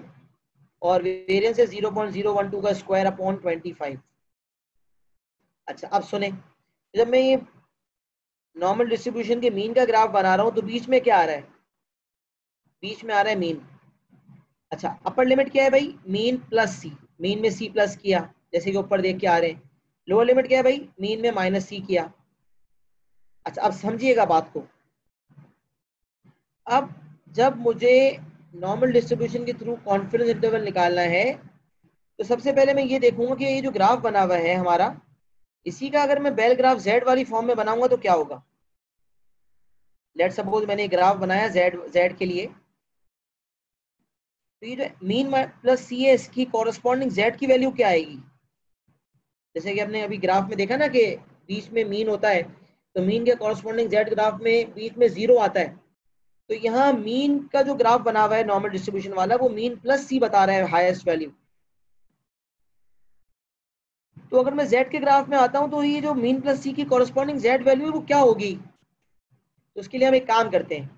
और वेरिएंस है 0.012 का स्क्वायर अपॉन 25। अच्छा अब सुने, जब मैं ये नॉर्मल डिस्ट्रीब्यूशन के मीन का ग्राफ बना रहा हूं तो बीच में क्या आ रहा है? बीच में आ रहा है मीन। अच्छा अपर लिमिट क्या है भाई? Mean plus C. मीन में सी प्लस किया, जैसे कि ऊपर देख के आ रहे हैं। लोअर लिमिट क्या है भाई? मीन में माइनस सी किया। अच्छा अब समझिएगा बात को। अब जब मुझे नॉर्मल डिस्ट्रीब्यूशन के थ्रू कॉन्फिडेंस इंटरवल निकालना है तो सबसे पहले मैं ये देखूंगा कि ये जो ग्राफ बना हुआ है हमारा, इसी का अगर मैं बेल ग्राफ जेड वाली फॉर्म में बनाऊंगा तो क्या होगा। लेट सपोज मैंने ग्राफ बनाया जेड के लिए, तो ये जो मीन प्लस सी है इसकी कॉरेस्पॉन्डिंग जेड की वैल्यू क्या आएगी? जैसे कि हमने अभी ग्राफ में देखा ना कि बीच में मीन होता है, तो मीन के कॉरेस्पॉन्डिंग जेड ग्राफ में बीच में 0 आता है। तो यहाँ मीन का जो ग्राफ बना हुआ है नॉर्मल डिस्ट्रीब्यूशन वाला, वो मीन प्लस सी बता रहा है, हाईएस्ट वैल्यू। तो अगर मैं जेड के ग्राफ में आता हूं तो ये जो मीन प्लस सी की कॉरेस्पॉन्डिंग जेड वैल्यू है वो क्या होगी? तो उसके लिए हम एक काम करते हैं,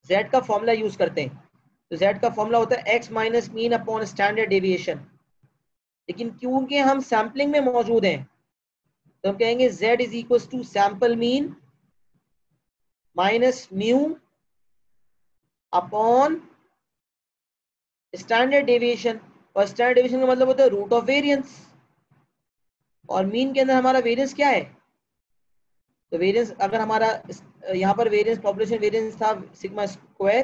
जेड का फॉर्मूला यूज करते हैं। तो जेड का फॉर्मूला होता है x minus mean upon standard deviation. लेकिन क्योंकि हम सैम्पलिंग में मौजूद हैं तो हम कहेंगे z is equal to sample mean minus mu upon standard deviation. और स्टैंडर्ड डेविएशन का मतलब होता है रूट ऑफ वेरिएंस, और मीन के अंदर हमारा वेरिएंस क्या है? तो वेरिएंस अगर हमारा यहाँ पर वेरिएंस पॉपुलेशन वेरिएंस था सिग्मा स्क्वायर,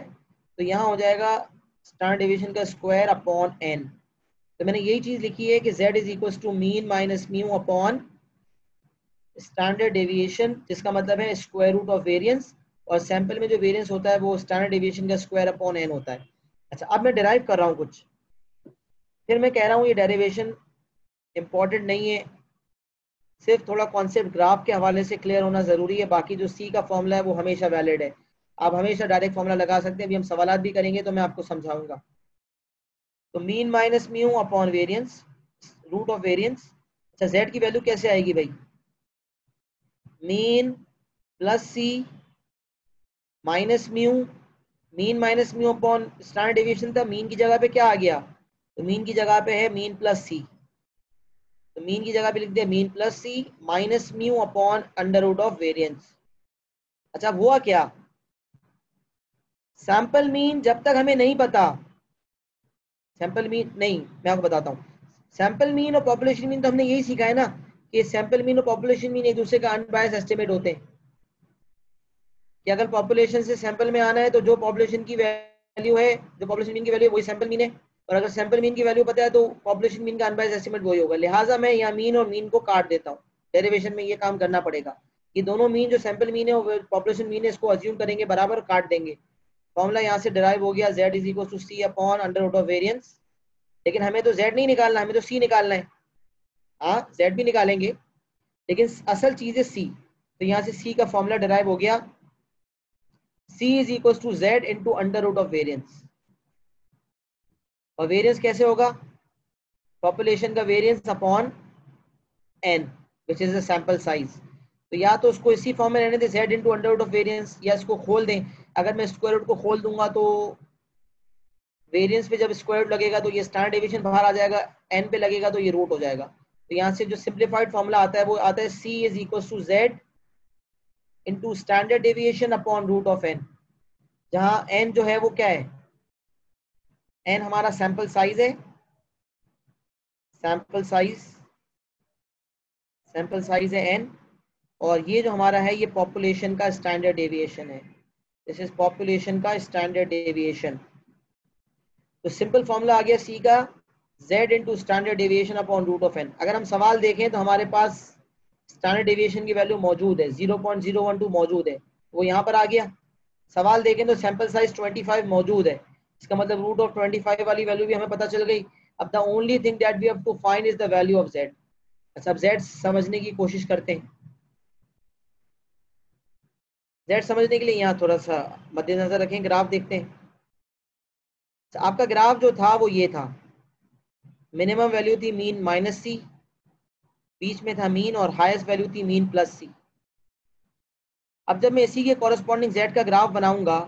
तो यहाँ हो जाएगा स्टैंडर्ड डेविएशन का स्क्वायर अपॉन एन। तो मैंने यही चीज लिखी है कि z is equal to mean minus mu upon standard deviation, जिसका मतलब है स्क्वायर रूट ऑफ वेरिएंस, और सैंपल में जो वेरिएंस होता है वो स्टैंडर्ड डेविएशन का स्क्वायर अपॉन एन होता है। अच्छा अब मैं डिराइव कर रहा हूँ कुछ, फिर मैं कह रहा हूँ ये डेरिवेशन इंपॉर्टेंट नहीं है, सिर्फ थोड़ा कॉन्सेप्ट ग्राफ के हवाले से क्लियर होना जरूरी है। बाकी जो सी का फॉर्मूला है वो हमेशा वैलिड है, आप हमेशा डायरेक्ट फॉर्मूला लगा सकते हैं। अभी हम सवालात भी करेंगे तो मैं आपको समझाऊंगा। तो mean minus mu upon variance, root of variance. अच्छा जेड की वैल्यू कैसे आएगी भाई? Mean plus C minus mu, mean minus mu upon standard deviation था, मीन की जगह पे क्या आ गया? तो मीन की जगह पे है मीन प्लस सी, तो मीन की जगह पे लिख दिया mean plus C minus mu upon under root of variance. अच्छा अब हुआ क्या? सैंपल मीन जब तक हमें नहीं पता, सैंपल मीन नहीं, मैं आपको बताता हूँ। सैंपल मीन और पॉपुलेशन मीन तो हमने यही सीखा है ना कि सैंपल मीन और पॉपुलेशन मीन एक दूसरे का अनबायस्ड एस्टिमेट होते हैं, कि अगर पॉपुलेशन से सैंपल में आना है तो जो पॉपुलेशन की वैल्यू है, जो पॉपुलेशन मीन की वैल्यू है वही सैंपल मीन है, और अगर सैंपल मीन की वैल्यू पता है तो पॉपुलेशन मीन का अनबायस्ड एस्टिमेट वही होगा। लिहाजा मैं यहाँ मीन और मीन को काट देता हूँ, डेरिवेशन में ये काम करना पड़ेगा कि दोनों मीन जो सैंपल मीन है वो पॉपुलेशन मीन है, इसको अज्यूम करेंगे बराबर, काट देंगे। फॉर्मूला यहाँ से डिराइव हो गया z is equal to C upon under root of variance. लेकिन हमें तो z नहीं निकालना, हमें तो c निकालना है। हाँ z भी निकालेंगे लेकिन असल चीज है c। तो यहाँ से c का फॉर्मूला डिराइव हो गया, c is equal to z into under root of variance. और वेरिएंस कैसे होगा? पॉपुलेशन का variance upon n which is the sample size. तो या तो उसको इसी फॉर्म में रहने दें z into under root of variance, या इसको खोल दें। अगर मैं स्क्वायर रूट को खोल दूंगा तो वेरिएंस पे जब स्क्वायर रूट लगेगा तो ये स्टैंडर्ड डेविएशन बाहर आ जाएगा, n पे लगेगा तो ये रूट हो जाएगा। तो यहाँ से जो सिंप्लीफाइड फॉर्मूला आता है वो आता है c is equal to z into standard deviation upon root of n, जहाँ n जो है वो क्या है? n हमारा सैंपल साइज है, सैंपल साइज है n, और ये जो हमारा है ये पॉपुलेशन का स्टैंडर्ड डेविएशन है। दिस इज पॉपुलेशन का स्टैंडर्ड डेविएशन। तो सिंपल फॉर्मूला आ गया c का z into standard deviation upon root of n। अगर हम सवाल देखें तो हमारे पास स्टैंडर्ड डेविएशन की वैल्यू मौजूद है, 0.012 मौजूद है, वो यहाँ पर आ गया। सवाल देखें तो सैंपल साइज 25 मौजूद है, इसका मतलब रूट ऑफ 25 वाली वैल्यू भी हमें पता चल गई। अब the only thing that we have to find is the value of z। अच्छा, अब z समझने की कोशिश करते हैं। z समझने के लिए यहाँ थोड़ा सा मद्देनजर रखें, ग्राफ देखते हैं। आपका ग्राफ जो था वो ये था, मिनिमम वैल्यू थी मीन माइनस सी, बीच में था मीन, और हाईएस्ट वैल्यू थी मीन प्लस सी। अब जब मैं इसी के कॉरेस्पॉन्डिंग z का ग्राफ बनाऊंगा,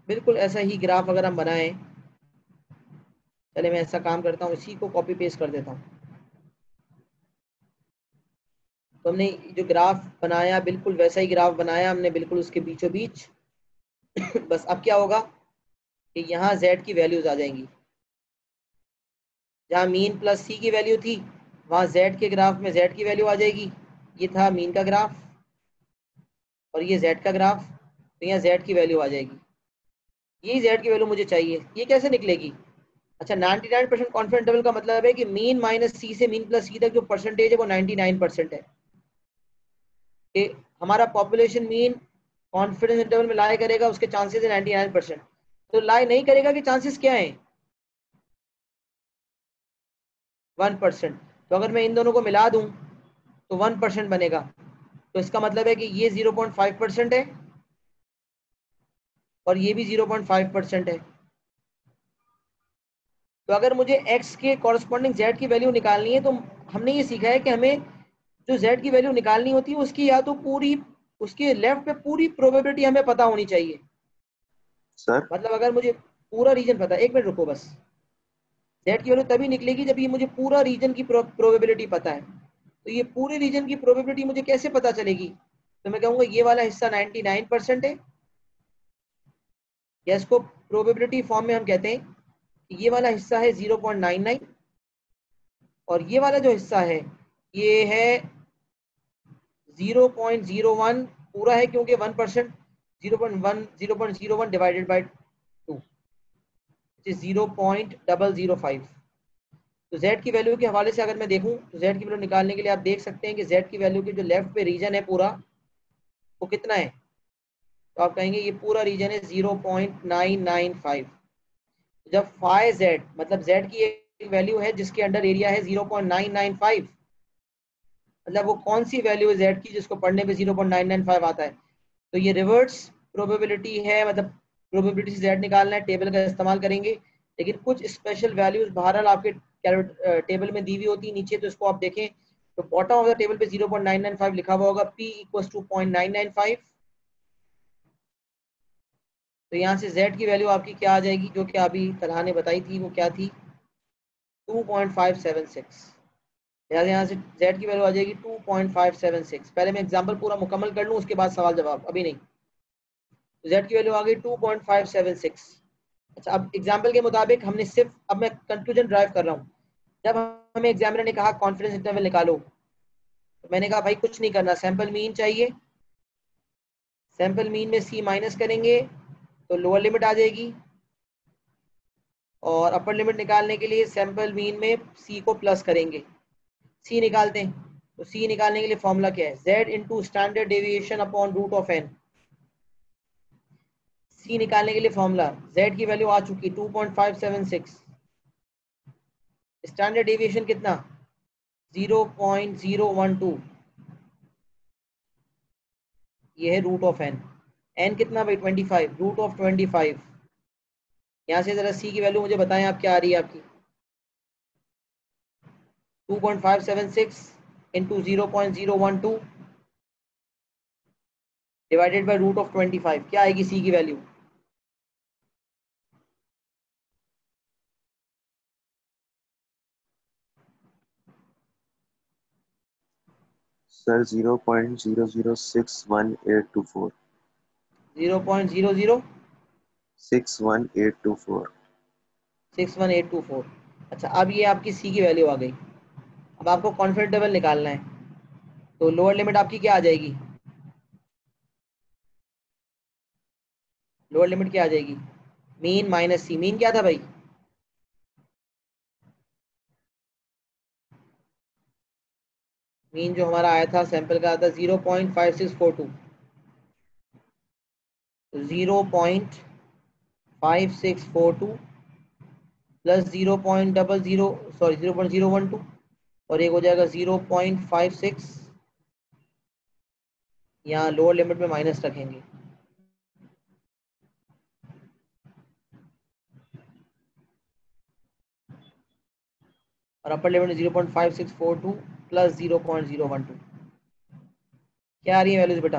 बिल्कुल ऐसा ही ग्राफ अगर हम बनाएं, चले मैं ऐसा काम करता हूँ, इसी को कॉपी पेस्ट कर देता हूँ। तो हमने जो ग्राफ बनाया बिल्कुल वैसा ही ग्राफ बनाया हमने, बिल्कुल उसके बीचों बीच। बस अब क्या होगा कि यहाँ z की वैल्यूज आ जाएंगी। जहाँ मीन प्लस सी की वैल्यू थी, वहाँ z के ग्राफ में z की वैल्यू आ जाएगी। ये था मीन का ग्राफ और ये z का ग्राफ, तो यहाँ z की वैल्यू आ जाएगी। यही z की वैल्यू मुझे चाहिए, ये कैसे निकलेगी? अच्छा, 99% कॉन्फिडेंस इंटरवल का मतलब है कि मीन माइनस सी से मीन प्लस सी तक जो परसेंटेज है वो 99% है। कि हमारा पॉपुलेशन मीन कॉन्फिडेंस इंटरवल में लाई करेगा, उसके चांसेस है 99%। तो लाई नहीं करेगा कि चांसेस क्या है? 1%। तो अगर मैं इन दोनों को मिला दूं तो 1% बनेगा। तो इसका मतलब है कि ये 0.5% है और ये भी 0.5% है। तो अगर मुझे x के कॉरस्पॉन्डिंग z की वैल्यू निकालनी है, तो हमने ये सीखा है कि हमें जो z की वैल्यू निकालनी होती है उसकी या तो पूरी, उसके लेफ्ट पे पूरी प्रोबेबिलिटी हमें पता होनी चाहिए। सर मतलब अगर मुझे पूरा रीजन पता है, एक मिनट रुको बस, z की वैल्यू तभी निकलेगी जब ये मुझे पूरा रीजन की प्रोबेबिलिटी पता है। तो ये पूरे रीजन की प्रोबेबिलिटी मुझे कैसे पता चलेगी? तो मैं कहूँगा ये वाला हिस्सा 99% है, या इसको प्रोबेबिलिटी फॉर्म में हम कहते हैं कि ये वाला हिस्सा है 0.99, और ये वाला जो हिस्सा है ये है 0.01 पूरा है, क्योंकि 1%, 0.01 डिवाइडेड बाय 2 इज 0.005। तो z की वैल्यू के हवाले से अगर मैं देखूं तो z की वैल्यू निकालने के लिए आप देख सकते हैं कि z की वैल्यू के जो लेफ्ट पे रीजन है पूरा, वो कितना है? तो आप कहेंगे ये पूरा रीजन है 0.995। जब फाई z, मतलब z की एक वैल्यू है जिसके अंडर एरिया है 0.995, मतलब वो कौन सी वैल्यू है z की जिसको पढ़ने पे 0.995 आता है? तो ये रिवर्स प्रोबेबिलिटी है, मतलब प्रोबेबिलिटी से z निकालना है, टेबल का इस्तेमाल करेंगे। लेकिन कुछ स्पेशल वैल्यूज बहरहाल आपके टेबल में दी हुई होती है नीचे, तो इसको आप देखें तो बॉटम ऑफ द टेबल पे 0.995 लिखा हुआ होगा, p इक्वल्स टू 0.995। तो यहाँ से z की वैल्यू आपकी क्या आ जाएगी, जो कि अभी तलहा ने बताई थी, वो क्या थी? 2.576। यहाँ से z की वैल्यू आ जाएगी 2.576। पहले मैं एग्जाम्पल पूरा मुकम्मल कर लूँ, उसके बाद सवाल जवाब, अभी नहीं। तो z की वैल्यू आ गई 2.576। अच्छा, अब एग्जाम्पल के मुताबिक हमने सिर्फ, अब मैं कंक्लूजन ड्राइव कर रहा हूँ। जब हमें एग्जामिनर ने कहा कॉन्फिडेंस इंटरवल निकालो, तो मैंने कहा भाई कुछ नहीं करना, सैंपल मीन चाहिए। सैंपल मीन में c माइनस करेंगे तो लोअर लिमिट आ जाएगी, और अपर लिमिट निकालने के लिए सैंपल मीन में c को प्लस करेंगे। c निकालते हैं, तो c निकालने के लिए फॉर्मूला क्या है? z into standard deviation upon root of n। c निकालने के लिए फॉर्मूला, z की वैल्यू आ चुकी 2.576, स्टैंडर्ड डेविएशन कितना? 0.012, ये है रूट ऑफ n। n कितना भाई? 25, रूट ऑफ 25। यहाँ से जरा c की वैल्यू मुझे बताएं आप क्या आ रही है आपकी? 2.576 into 0.012 divided by root of 25, क्या आएगी c की वैल्यू? सर 0.00611824 0.00 61824। 61824। अच्छा, अब ये आपकी सी की वैल्यू आ गई। अब आपको कॉन्फिडेंस इंटरवल निकालना है, तो लोअर लिमिट आपकी क्या आ जाएगी? लोअर लिमिट क्या आ जाएगी? Mean minus C. मीन क्या था भाई? मीन जो हमारा आया था सैंपल का आया था 0.5642। 0.5642 प्लस 0.00 और एक हो जाएगा 0.56। यहाँ लोअर लिमिट में माइनस रखेंगे, और अपर लिमिट 0.5642 प्लस 0.012। क्या आ रही है वैल्यूज बेटा?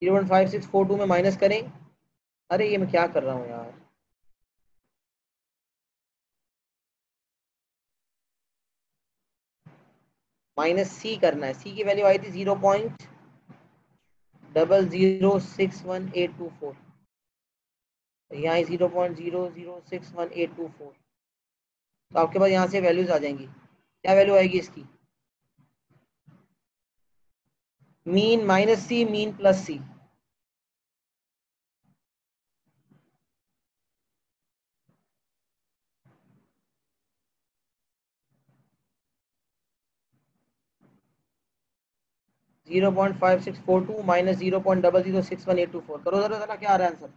0.5642 में माइनस करें। अरे ये मैं क्या कर रहा हूँ यार, माइनस सी करना है। सी की वैल्यू आई थी 0.006184। यहाँ 0.006184। तो आपके पास यहाँ से वैल्यूज आ जाएंगी। क्या वैल्यू आएगी इसकी? Mean minus C, mean plus C. Zero point five six four two minus 0.006184। करो जरा जरा, क्या आ रहा है आंसर?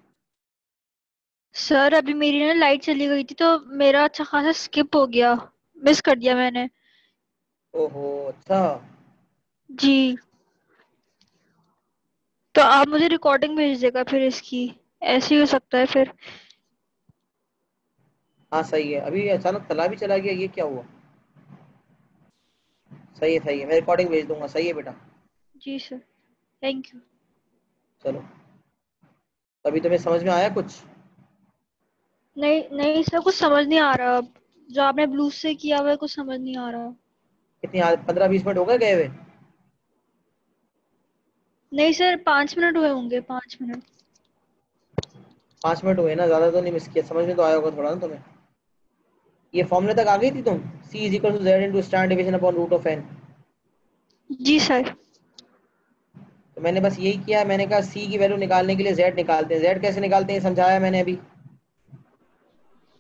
सर अभी मेरी ना लाइट चली गई थी तो मेरा अच्छा खासा स्किप हो गया, मिस कर दिया मैंने। ओहो, अच्छा। जी, तो आप मुझे रिकॉर्डिंग भेज देगा फिर इसकी, ऐसे ही हो सकता है फिर। हाँ सही है, अभी अचानक तला भी चला गया, ये क्या हुआ? सही है सही है, मैं रिकॉर्डिंग भेज दूंगा। सही है बेटा। जी सर, थैंक यू। चलो, अभी तुम्हें समझ में आया कुछ? नहीं नहीं सर, कुछ समझ नहीं आ रहा अब, जो आपने ब्लू से किया हुआ है कुछ समझ नहीं आ रहा। कितनी 15-20 मिनट हो गए गए हुए? नहीं सर, 5 मिनट हुए होंगे, 5 मिनट। 5 मिनट हुए ना, ज्यादा तो नहीं मिस किया। समझ में तो आया होगा थोड़ा ना तुम्हें। ये फॉर्मूले तक आ गई थी तुम? C is equal to Z into standard deviation upon root of N. जी सर। तो मैंने बस यही किया, मैंने कहा सी की वैल्यू निकालने के लिए जेड निकालते हैं। जेड कैसे निकालते हैं समझाया मैंने अभी।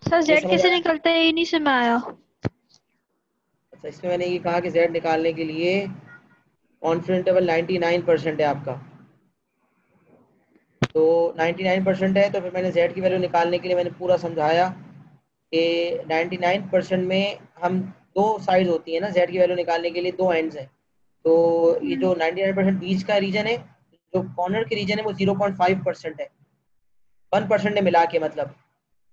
सर ये जेड समझ कैसे आया? निकलता है ये नहीं समझ में आया। अच्छा, इसमें मैंने ये कहा कि जेड निकालने के लिए कॉन्फिडेंस इंटरवल 99% है आपका। तो 99% है, तो फिर मैंने जेड की वैल्यू निकालने के लिए मैंने पूरा समझाया कि 99% में हम दो साइड होती है ना, जेड की वैल्यू निकालने के लिए दो एंड्स हैं। तो ये हम्म, जो 99% बीच का रीजन है, जो कॉर्नर के रीजन है, वो 0.5% है। 1% ने मिला के, मतलब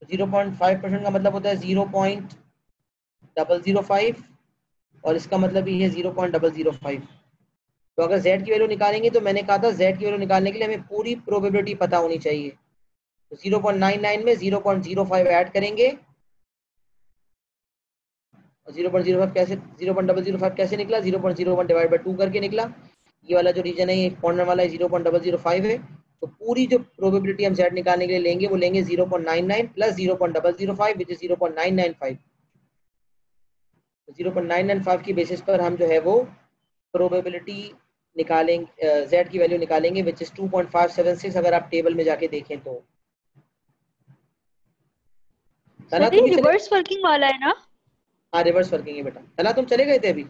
0.5% का मतलब होता है 0.005, और इसका मतलब ये है 0.005। तो अगर z की वैल्यू निकालेंगे, तो मैंने कहा था z की वैल्यू निकालने के लिए हमें पूरी प्रोबेबिलिटी पता होनी चाहिए। तो 0.99 में 0.05 ऐड करेंगे। और 0.05 कैसे, 0.005 कैसे निकला? 0.01 डिवाइड बाई 2 करके निकला। ये वाला जो रीजन है, ये कॉर्नर वाला है, 0.005 है। तो पूरी जो प्रोबेबिलिटी हम z निकालने के लिए लेंगे, वो लेंगे 0.99 प्लस 0.005 विच इज 0.995। 0.995 की बेसिस पर हम जो है वो प्रोबेबिलिटी निकालेंगे, z की वैल्यू निकालेंगे विच इज 2.576। अगर आप टेबल में जाके देखें तो। तला सर ये तुम भी चले? रिवर्स वर्किंग वाला है ना। हाँ, रिवर्स वर्किंग है बेटा। तला तुम चले गए थे अभी?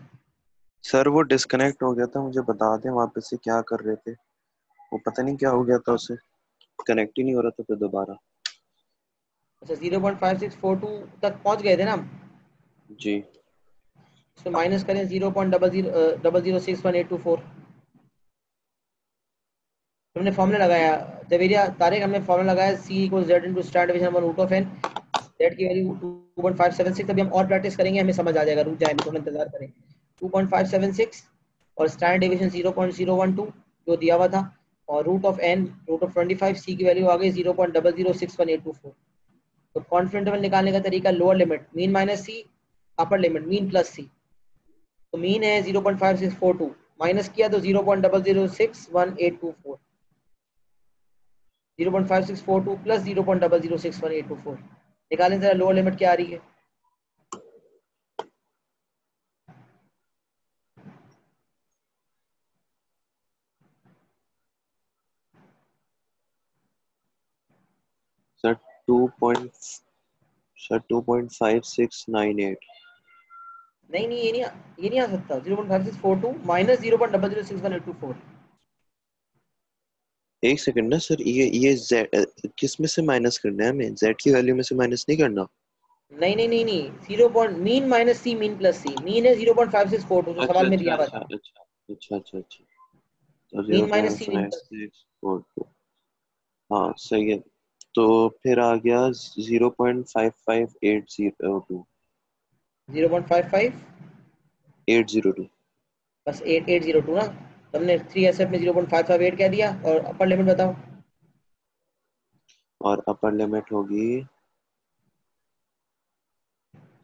सर वो डिस्कनेक्ट हो गया था, मुझे बता दें वापस से क्या कर रहे थे। वो पता नहीं क्या हो गया था, उसे कनेक्ट ही नहीं हो रहा था फिर दोबारा। अच्छा, 0.5642 तक पहुंच गए थे ना हम। जी। इसमें माइनस करें 0.00061824। हमने फॉर्मूला लगाया जवेरिया तारिक, हमने फॉर्मूला लगाया C equal Z into standard deviation upon root of N. Z की वैल्यू 2.576। अभी हम और प्रैक्टिस करेंगे, हमें समझ आ जाएगा। रुक जाए, थोड़ा इंतजार करें। 2.576 और स्टैंडर्ड डेविएशन 0.012 जो दिया हुआ था, और root of N, root of 25। C की वैल्यू आ गई 0.006184। तो कॉन्फिडेंस इंटरवल निकालने का तरीका, लोअर लिमिट मीन माइनस सी, upper limit mean plus C. तो मीन है 0.5642, माइनस किया तो 0.006184। 0.5642 प्लस 0.006184 निकालें जरा, लोअर लिमिट क्या आ रही है? सर 2.5698। नहीं नहीं, ये नहीं आ सकता। 0.5642 माइनस 0.006184। एक सेकंड ना सर, ये z किस में से माइनस करना है हमें? z की वैल्यू में से माइनस नहीं करना? नहीं नहीं नहीं नहीं, 0 point mean minus C, mean plus C. Mean है 0.5642 जो अच्छा सवाल में अच्छा दिया हुआ अच्छा था। अच्छा अच्छा अच्छा अच्छा। तो mean zero minus point C, mean five plus C. Six four two हाँ सही है। तो फिर आ गया 0.5582। 0.55 802। बस 8802 ना। तुमने 3SF में 0.558 क्या दिया, और अपर लिमिट बताओ। और अपर लिमिट होगी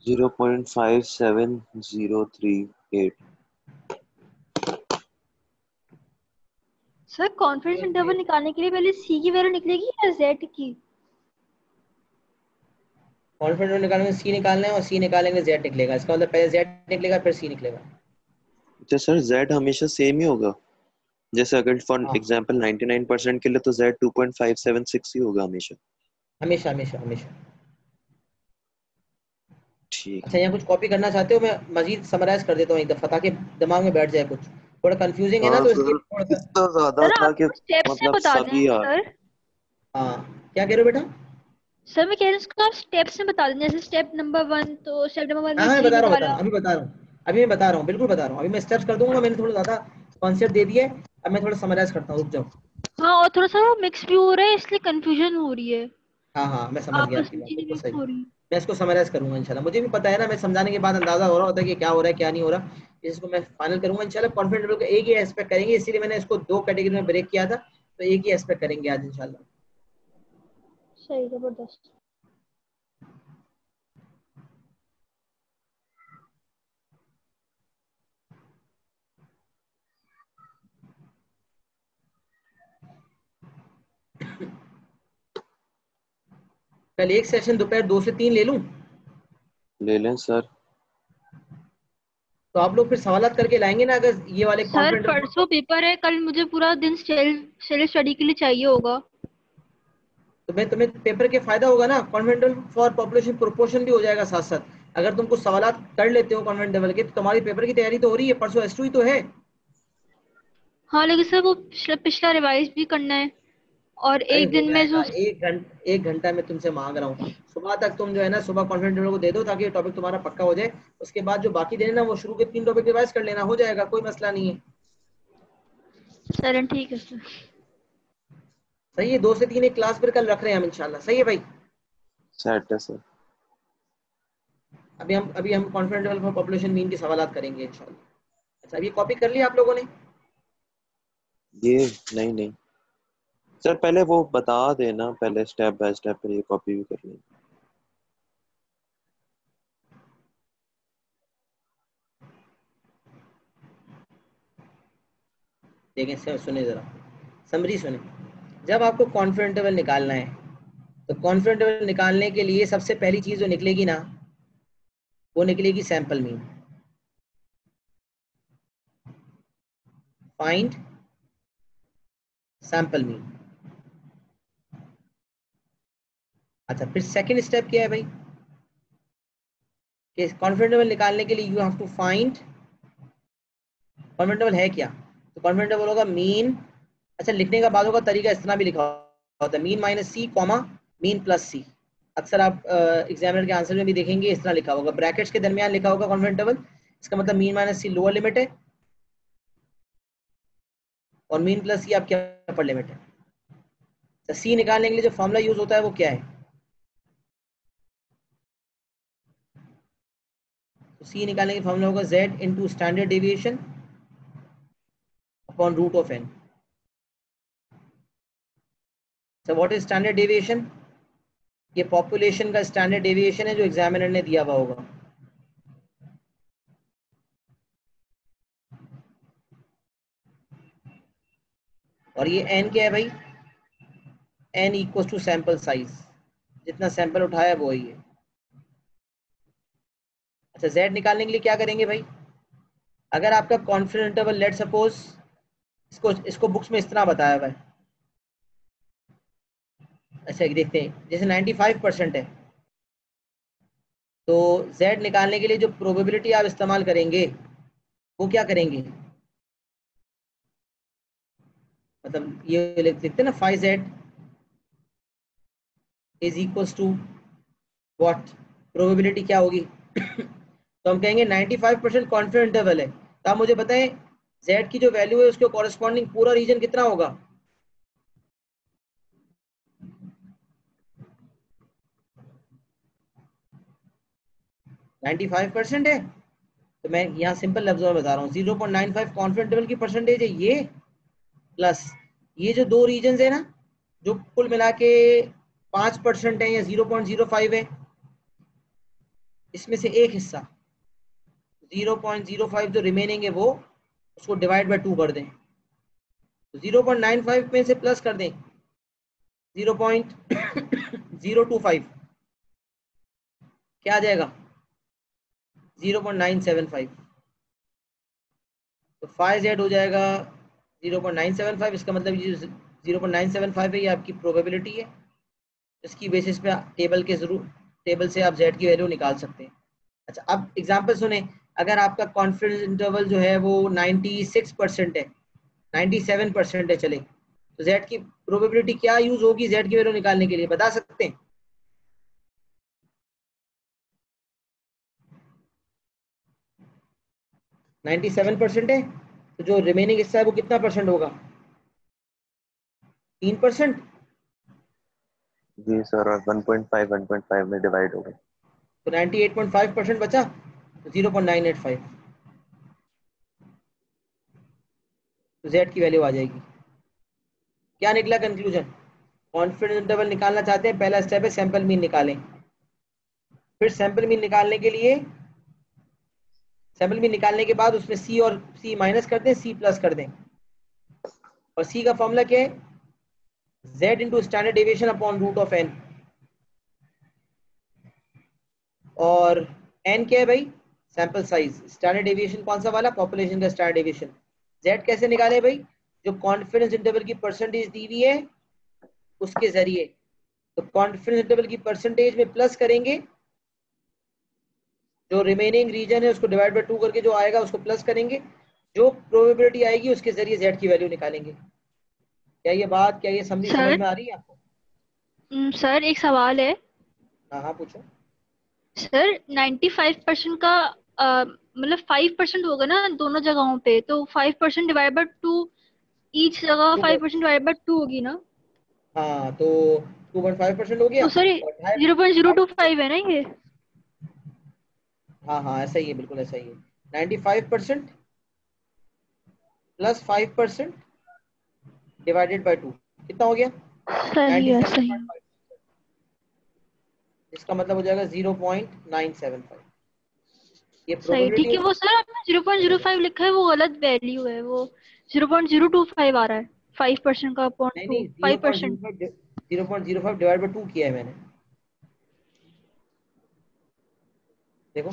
0.57038। सर कॉन्फिडेंस इंटरवल निकालने के लिए पहले सी की वैल्यू निकलेगी या जेड की? कॉन्फिडेंस निकालने में सी निकालना है, और सी निकालेंगे जेड निकलेगा। इसका मतलब पहले जेड निकलेगा फिर सी निकलेगा। अच्छा सर, z हमेशा सेम ही होगा? जैसे अगर फॉर हाँ, एग्जांपल 99% के लिए तो z 2.576 ही होगा हमेशा। हमेशा हमेशा हमेशा। ठीक अच्छा, है। यहाँ कुछ कॉपी करना चाहते हो? मैं मजीद समराइज कर देता हूँ एक दफा, ताकि दिमाग में बैठ जाए। कुछ थोड़ा कंफ्यूजिंग है ना, हाँ तो इसलिए सर, थोड़ा सा। इतना ज्यादा सर था आप कि स्टेप्स में मतलब बता दें सभी यार। सर। हाँ, क्या कह रहे हो बेटा? सर मैं कह रही हूँ उसको आप स्टेप्स में बता दें, जैसे स्टेप नंबर 1, तो स्टेप नंबर 1 हाँ में हाँ, मैं जी बता रहा निकाला। हूँ, अभी बता रहा हूँ। अभी मैं बता रहा हूँ, बिल्कुल बता रहा हूँ। अभी मैं स्टेप्स कर दूंगा। मैंने थोड़ा ज़्यादा कॉन्सेप्ट दे दिया है। अब मैं थोड़ा समराइज करता हूँ, रुक जाओ। हाँ, और थोड़ा सा मिक्स भी हो रहा है इसलिए कंफ्यूजन हो रही है। हाँ हाँ, मैं समझ गया आपस आपकी में बात, चीजें बिल्कुल मिक्स सही। हो रही है। मैं इसको समराइज करूंगा इंशाल्लाह। मुझे भी पता है ना, मैं समझाने के बाद अंदाजा हो रहा होता है कि क्या हो रहा है क्या नहीं हो रहा। इसको मैं फाइनल करूंगा इंशाल्लाह। कॉन्फिडेंट लेवल का एक ही एस्पेक्ट करेंगे, इसीलिए मैंने इसको दो कैटेगरी में ब्रेक किया था। तो एक ही एस्पेक्ट करेंगे आज इंशाल्लाह। सही, जबरदस्त। कल एक सेशन दोपहर 2 से 3 ले लूं? ले लें सर। तो आप लोग फिर सवालात करके लाएंगे ना, अगर ये वाले सर कॉन्फिडेंट लेवल परसों को। पेपर है, कल मुझे पूरा दिन सेल्फ स्टडी के लिए चाहिए होगा। तो मैं तुम्हें पेपर के फायदा होगा ना, confident level for population proportion भी हो जाएगा साथ साथ। अगर तुम कुछ सवालात कर लेते हो कॉन्फिडेंट लेवल के, तो तुम्हारी पेपर की तैयारी तो हो रही है। परसों S2 ही तो है। हाँ लेकिन सर वो पिछला पिछला रिवाइज भी करना है, और अरे एक हो दिन में जाएगा। जो। एक घंटा मैं तुमसे मांग रहा हूँ। सुबह तक तुम जो है ना, सुबह कॉन्फिडेंट लेवल को दे दो, ताकि ये टॉपिक तुम्हारा पक्का हो जाए। उसके बाद जो बाकी देने ना, वो शुरू के 3 टॉपिक रिवाइज कर लेना, हो जाएगा, कोई मसला नहीं है। सर ठीक है सर। सही है, 2 से 3 एक क्लास फिर कल रख रहे हैं हम इंशाल्लाह। सही है भाई। सेट है सर। अभी हम confident level for population mean के सवालात करेंगे इंशाल्लाह। अच्छा, अभी कॉपी कर लिया आप लोगों ने? ये नहीं नहीं सर, पहले वो बता देना, पहले स्टेप बाय स्टेप, फिर ये कॉपी भी कर लेंगे। देखें सर, सुने जरा, समरी सुने। जब आपको कॉन्फिडेंट लेवल निकालना है, तो कॉन्फिडेंट लेवल निकालने के लिए सबसे पहली चीज जो निकलेगी ना, वो निकलेगी sample mean. Find sample mean. अच्छा, फिर सेकंड स्टेप क्या है भाई? कि कॉन्फिडेंट लेवल निकालने के लिए you have to find confident level है क्या। तो कॉन्फिडेंट लेवल होगा मीन। अच्छा, लिखने का बाद का तरीका इस तरह भी लिखा होता है, mean minus C comma mean plus सी। अक्सर आप एग्जामिनर के आंसर में भी देखेंगे इस तरह लिखा होगा, ब्रैकेट्स के दरमियान लिखा होगा कॉन्फिडेंट लेवल। इसका मतलब मीन माइनस सी लोअर लिमिट है, और मीन प्लस सी आपकी अपर लिमिट है। तो सी निकालने के लिए जो फॉर्मूला यूज होता है वो क्या है? तो सी निकालने का फॉर्मूला होगा z into standard deviation upon root of n। So what is standard deviation? ये पॉपुलेशन का स्टैंडर्ड डेविएशन है जो एग्जामिनर ने दिया हुआ होगा। और ये n क्या है भाई? n equal to sample size, जितना सैंपल उठाया वो ही है। अच्छा, z निकालने के लिए क्या करेंगे भाई? अगर आपका कॉन्फिडेंस इंटरवल, लेट सपोज इसको इसको बुक्स में इस तरह बताया हुआ है। अच्छा देखते हैं, जैसे 95% है, तो z निकालने के लिए जो प्रोबेबिलिटी आप इस्तेमाल करेंगे वो क्या करेंगे? मतलब ये लिखते हैं ना, five Z is equals to what, probability क्या होगी? तो हम कहेंगे 95% कॉन्फिडेंस इंटरवल है, तो आप मुझे बताएं z की जो वैल्यू है उसके कॉरेस्पॉन्डिंग पूरा रीजन कितना होगा? नाइन्टी फाइव परसेंट है, तो मैं यहाँ सिंपल लफ्जों में बता रहा हूँ, 0.95 कॉन्फिडेंस इंटरवल की परसेंटेज है ये, प्लस ये जो दो रीजन है ना, जो कुल मिला के 5% है या 0.05 है, इसमें से एक हिस्सा 0.05 जो रिमेनिंग है वो, उसको डिवाइड बाय 2 कर दें, तो 0.95 में से प्लस कर दें 0.025, क्या आ जाएगा? 0.975, तो 5z हो जाएगा 0.975। इसका मतलब ये 0.975 है, ये आपकी प्रोबेबिलिटी है। इसकी बेसिस पे टेबल के जरूर टेबल से आप z की वैल्यू निकाल सकते हैं। अच्छा, अब एग्जांपल सुने, अगर आपका कॉन्फिडेंस इंटरवल जो है वो 96% है, 97% है चले, तो z की प्रोबेबिलिटी क्या यूज होगी z की वैल्यू निकालने के लिए, बता सकते हैं? नाइन्टी सेवन परसेंट है, तो जो रिमेनिंग हिस्सा है वो कितना परसेंट होगा? 3%। जी सर, और 1.5 में डिवाइड हो गए। तो 98.5% बचा, तो 0.985, तो z की वैल्यू आ जाएगी। क्या निकला कंक्लूजन? कॉन्फिडेंस इंटरवल निकालना चाहते हैं, पहला स्टेप है सैंपल मीन निकालें। फिर सैंपल मीन निकालने के लिए, सैंपल मीन निकालने के बाद उसमें c और c माइनस कर दें, c प्लस कर दें, और c का फॉर्मूला क्या है? z into standard deviation upon root of n, और n क्या है भाई? Sample size. स्टैंडर्ड डेविएशन कौन सा वाला? पॉपुलेशन का स्टैंडर्ड डेविएशन। z कैसे निकाले भाई? जो कॉन्फिडेंस इंटरवल की परसेंटेज दी हुई है उसके जरिए, तो कॉन्फिडेंस इंटरवल की परसेंटेज में प्लस करेंगे, जो रिमेनिंग रीजन है उसको डिवाइड बाय 2 करके जो आएगा उसको प्लस करेंगे, जो प्रोबेबिलिटी आएगी उसके जरिए z की वैल्यू निकालेंगे। क्या ये समझ सर में आ रही है आपको? सर एक सवाल है। हाँ हाँ पूछो। सर 95% का मतलब 5% होगा ना दोनों जगहों पे, तो 5% डिवाइड बाय 2, ईच जगह 5% डिवाइड बाय 2 होगी ना? हाँ, तो 2.5% हो गया, तो सर और ढाई 0.025 है ना ये? हाँ हाँ ऐसा ही है, बिल्कुल ऐसा ही है। 95% प्लस 5% डिवाइडेड बाय 2 कितना हो गया? सही है, सही है। 97.5, इसका मतलब हो जाएगा 0.975। ये सही, प्रोबेबिलिटी ठीक है। होगी। वो सर आपने 0.05 लिखा है, वो गलत वैल्यू है। वो 0.025 आ रहा है, 5% का अपॉन नहीं टू, नहीं, 5%। 0.05 डिवाइड बाय 2 किया है मैंने, देखो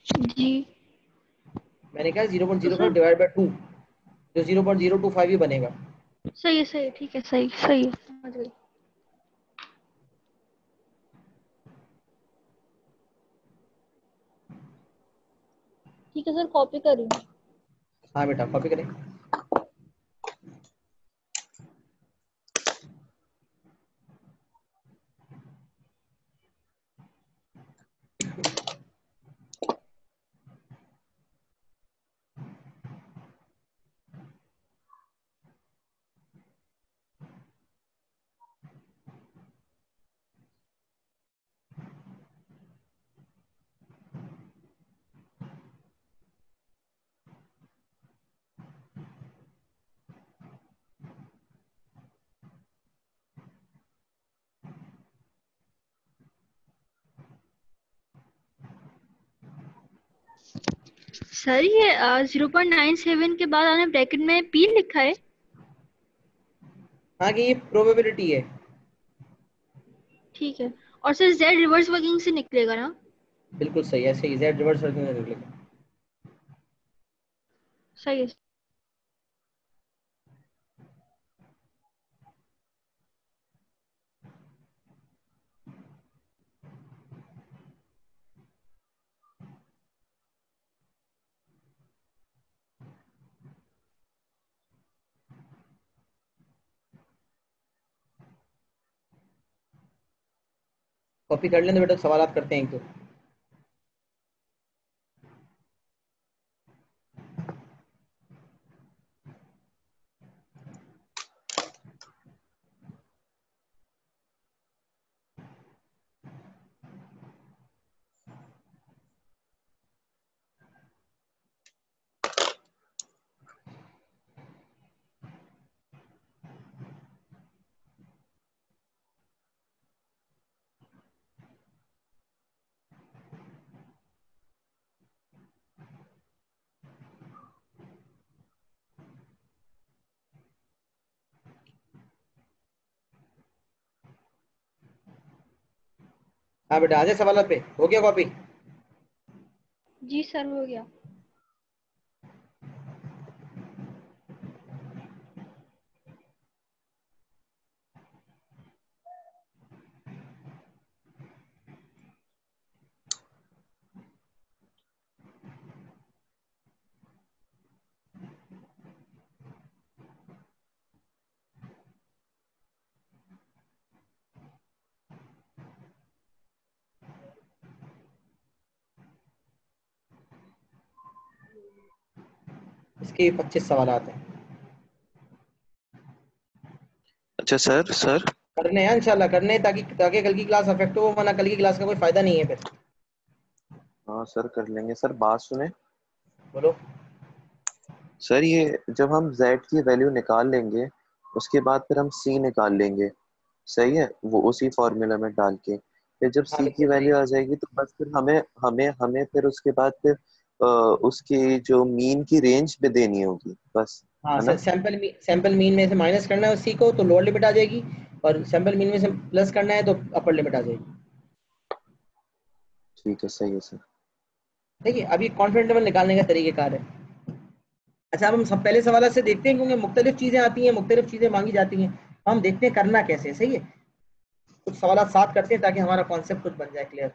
जी मैंने कहा तो 0.05 सर डिवाइड बाय 2, जो 0.025 ही बनेगा। सही है, सही है, ठीक है, सही सही है, समझ गई। ठीक है सर, कॉपी कर रही हूँ। हाँ बेटा, कॉपी करें। सर ये 0.97 के बाद आपने ब्रैकेट में पी लिखा है। हाँ कि ये प्रोबेबिलिटी है। ठीक है, और सर z रिवर्स वर्किंग से निकलेगा ना? बिल्कुल सही, ऐसे ही z रिवर्स वर्किंग में निकलेगा। सही है। कॉपी कर लें तो बेटा, सवाल आप करते हैं एक तो। हाँ बेटा, आ जाए सवाल पे, हो गया कॉपी? जी सर, हो गया। इसके 25 सवाल आते हैं। अच्छा सर करने हैं इंशाल्लाह, करने हैं, ताकि ताकि कल की क्लास अफेक्ट हो, वरना कल की क्लास का कोई फायदा नहीं है फिर। हाँ सर कर लेंगे। सर बात सुने। बोलो। सर ये जब हम z की वैल्यू निकाल लेंगे उसके बाद फिर हम c निकाल लेंगे, सही है, वो उसी फॉर्मूला में डाल के फिर जब हाँ c की बिल्कुल सही। वैल्यू आ जाएगी तो बस फिर हमें हमें हमें फिर उसके बाद फिर उसकी जो मीन की रेंज पे देनी होगी बस, हाँ, है ना। सैंपल मीन में से माइनस करना है उसी को, तो लोअर लिमिट आ जाएगी, और सैंपल मीन में से प्लस करना है तो अपर लिमिट आ जाएगी। ठीक है, सही है सर। देखिए अभी कॉन्फिडेंस लेवल निकालने का तरीकेकार है। अच्छा, अब हम सब पहले सवाल से देखते हैं, क्योंकि मुख्तलिफ चीज़ें आती हैं, मुख्तलिफ चीज़ें मांगी जाती हैं, हम देखते हैं करना कैसे है, सही है। कुछ सवाल साथ करते हैं ताकि हमारा कॉन्सेप्ट कुछ बन जाए क्लियर।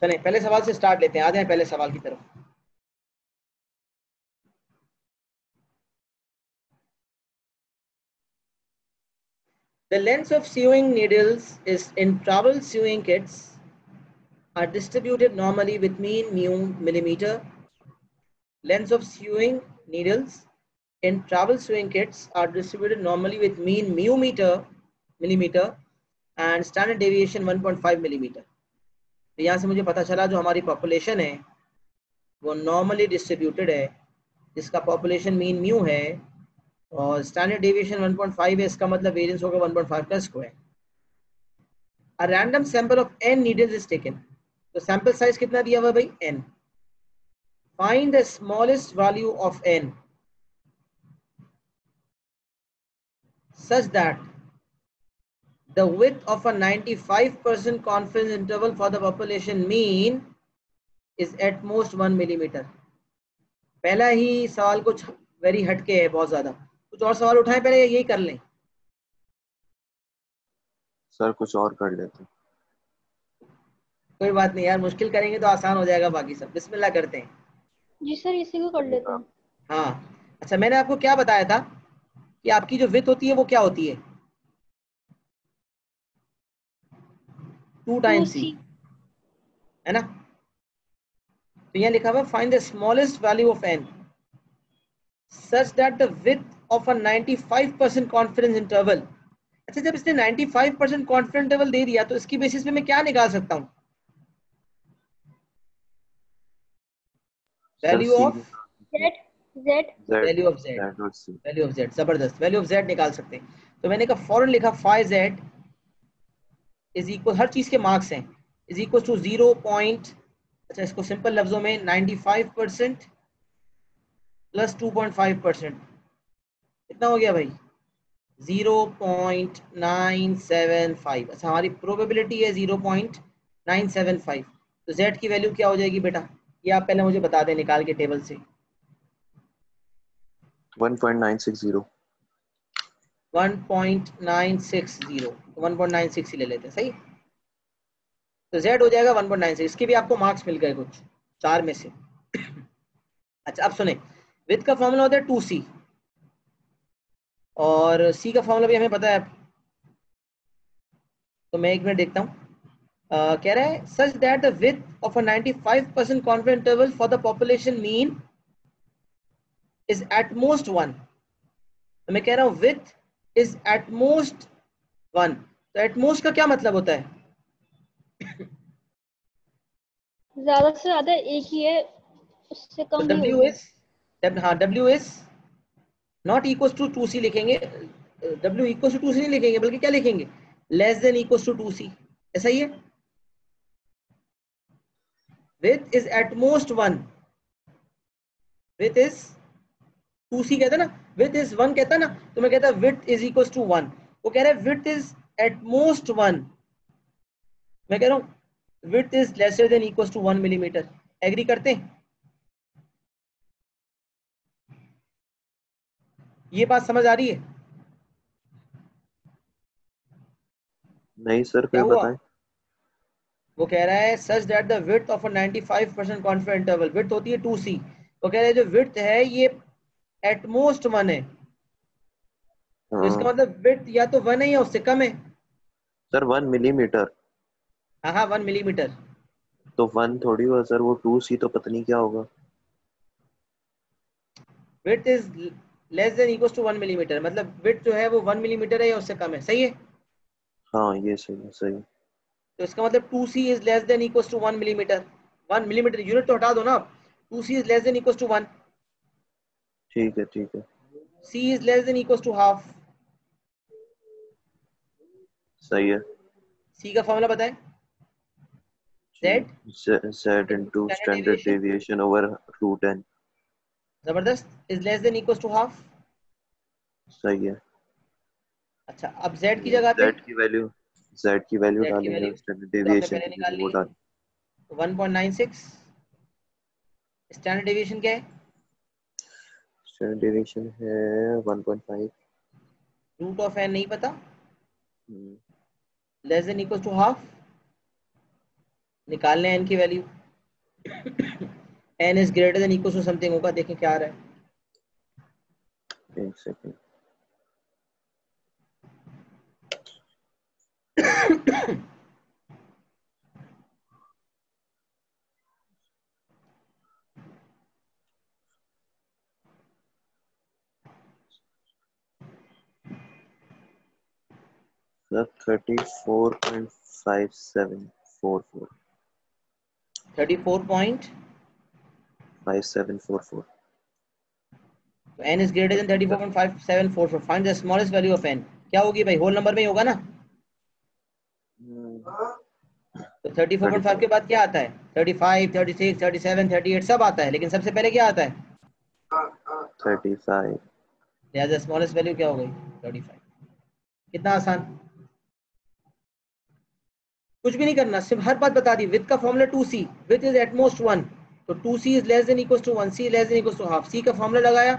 चलें पहले सवाल से स्टार्ट लेते हैं, आ जाएं पहले सवाल की तरफ। The lengths of sewing needles is in travel sewing kits are distributed normally with mean mu millimeter. Lengths of sewing needles in travel sewing kits are distributed normally with mean mu millimeter and standard deviation 1.5 millimeter. तो यहाँ से मुझे पता चला जो हमारी population है वो नॉर्मली डिस्ट्रीब्यूटेड है, जिसका पॉपुलेशन मीन म्यू है और स्टैंडर्ड डेविएशन 1.5 है, इसका मतलब वेरिएंस होगा 1.5 का square. A random sample of n needles is taken. तो सैंपल साइज कितना दिया हुआ भाई, n. Find the smallest value of n such that the width of a 95% confidence interval for the population mean is at most 1 millimeter. पहला ही सवाल कुछ very हटके है बहुत ज्यादा, कुछ और सवाल उठाएं पहले, यही कर लें। सर कुछ और कर लेते हैं। कोई बात नहीं यार, मुश्किल करेंगे तो आसान हो जाएगा बाकी सब। बिस्मिल्लाह करते हैं। जी सर, इसी को कर लेते हैं। हाँ अच्छा, मैंने आपको क्या बताया था कि आपकी जो विड्थ होती है वो क्या होती है, 2 टाइम्स सी, 2c। है ना। तो यहाँ लिखा हुआ find the smallest value of n such that the width of a 95% confidence interval. अच्छा, जब इसने 95% कॉन्फिडेंस इंटरवल दे दिया तो इसकी बेसिस पे मैं क्या निकाल सकता हूँ, sir value c of z z z value of z, z और c। वैल्यू ऑफ z, जबरदस्त, वैल्यू ऑफ z निकाल सकते हैं। तो मैंने कहा फौरन लिखा फाइव z इज इक्वल, हर चीज के मार्क्स हैं, इज इक्वल टू 0 पॉइंट, अच्छा इसको सिंपल लफ्जों में 95% प्लस 2.5%, कितना हो गया भाई, 0.975। अच्छा, हमारी प्रोबेबिलिटी है 0.975। तो z की वैल्यू क्या हो जाएगी बेटा, ये आप पहले मुझे बता दें निकाल के टेबल से। 1.960। 1.960, 1.96 ही ले लेते हैं, सही। तो z हो जाएगा 1.96। इसके भी आपको मार्क्स मिल गए कुछ 4 में से। अच्छा, अब सुने, विथ का फॉर्मूला होता है 2c, और c का फॉर्मूला भी हमें पता है। तो मैं एक मिनट देखता हूँ। कह रहा है such that the width of a 95% confidence interval for the population mean is at most 1। तो मैं कह रहा हूँ विथ इज एट मोस्ट 1। तो एट मोस्ट का क्या मतलब होता है? ज्यादा से ज्यादा एक ही है, उससे तो कम ही W होगी। इज, हाँ W is not equal to 2c लिखेंगे। W इक्वल टू 2c नहीं लिखेंगे, बल्कि क्या लिखेंगे, less than equal to 2c। ऐसा ही है, with is at most 1, with is 2c कहता ना, विथ इज 1 कहता ना, तो मैं कहता विथ इज इक्वल टू 1। वो कह रहा है विथ इज एट मोस्ट 1, मैं कह रहा हूँ width is lesser than equal to 1 millimetre. Agree करते हैं? ये बात समझ आ रही है? नहीं सर, क्या फिर हुआ? बताएं। वो कह रहा है such that the width of a 95% confidence interval, width होती है 2c। वो कह रहा है जो विड्थ है ये एट मोस्ट 1 है। तो इसका हाँ मतलब विड्थ या तो 1 है या उससे कम है। Sir, 1 millimetre. हाँ हाँ, 1 मिलीमीटर। तो 1 थोड़ी हुआ सर, वो 2c तो पता नहीं क्या होगा। Width is less than equal to 1 millimetre, मतलब विड्थ जो है वो 1 मिलीमीटर है या उससे कम है, सही है। हाँ ये सही है, सही। तो इसका मतलब 2c is less than equal to 1 millimetre. 1 millimetre unit तो हटा दो ना आप। 2c is less than equal to 1, ठीक है, ठीक है। c is less than equal to half. सही है c का फॉर्मूला बताएं। z जी। Z into into standard standard deviation, deviation over √n। जबरदस्त, is less than equal to half. सही है। अच्छा, अब z की जगह पे, Z की वैल्यू z की डालेंगे वैल्यू और स्टैंडर्ड तो आपने डेविएशन पहले की निकाल जगह ली वो है, डालेंगे। 1.96। स्टैंडर्ड डेविएशन क्या है? स्टैंडर्ड डेविएशन है 1.5। रूट ऑफ n नहीं पता, hmm, less than equal to half. निकाल लें n की value. n is greater than equal to something होगा, देखें क्या आ रहा है। एक second. Sir 34.5744। 34 5744। n is greater than 34.5744, find the smallest value of n। क्या होगी भाई, होल नंबर में ही होगा ना। तो 34.5 34। के बाद क्या आता है? 35, 36, 37, 38 सब आता है, लेकिन सबसे पहले क्या आता है? 35। लिहाजा स्मॉलेस्ट वैल्यू क्या हो गई? 35। कितना आसान, कुछ भी नहीं करना, सिर्फ हर बात बता दी। विथ का formula 2c, width is at most 1, तो 2c is less than equal to 1, c less than equal to half. c का फॉर्मूला लगाया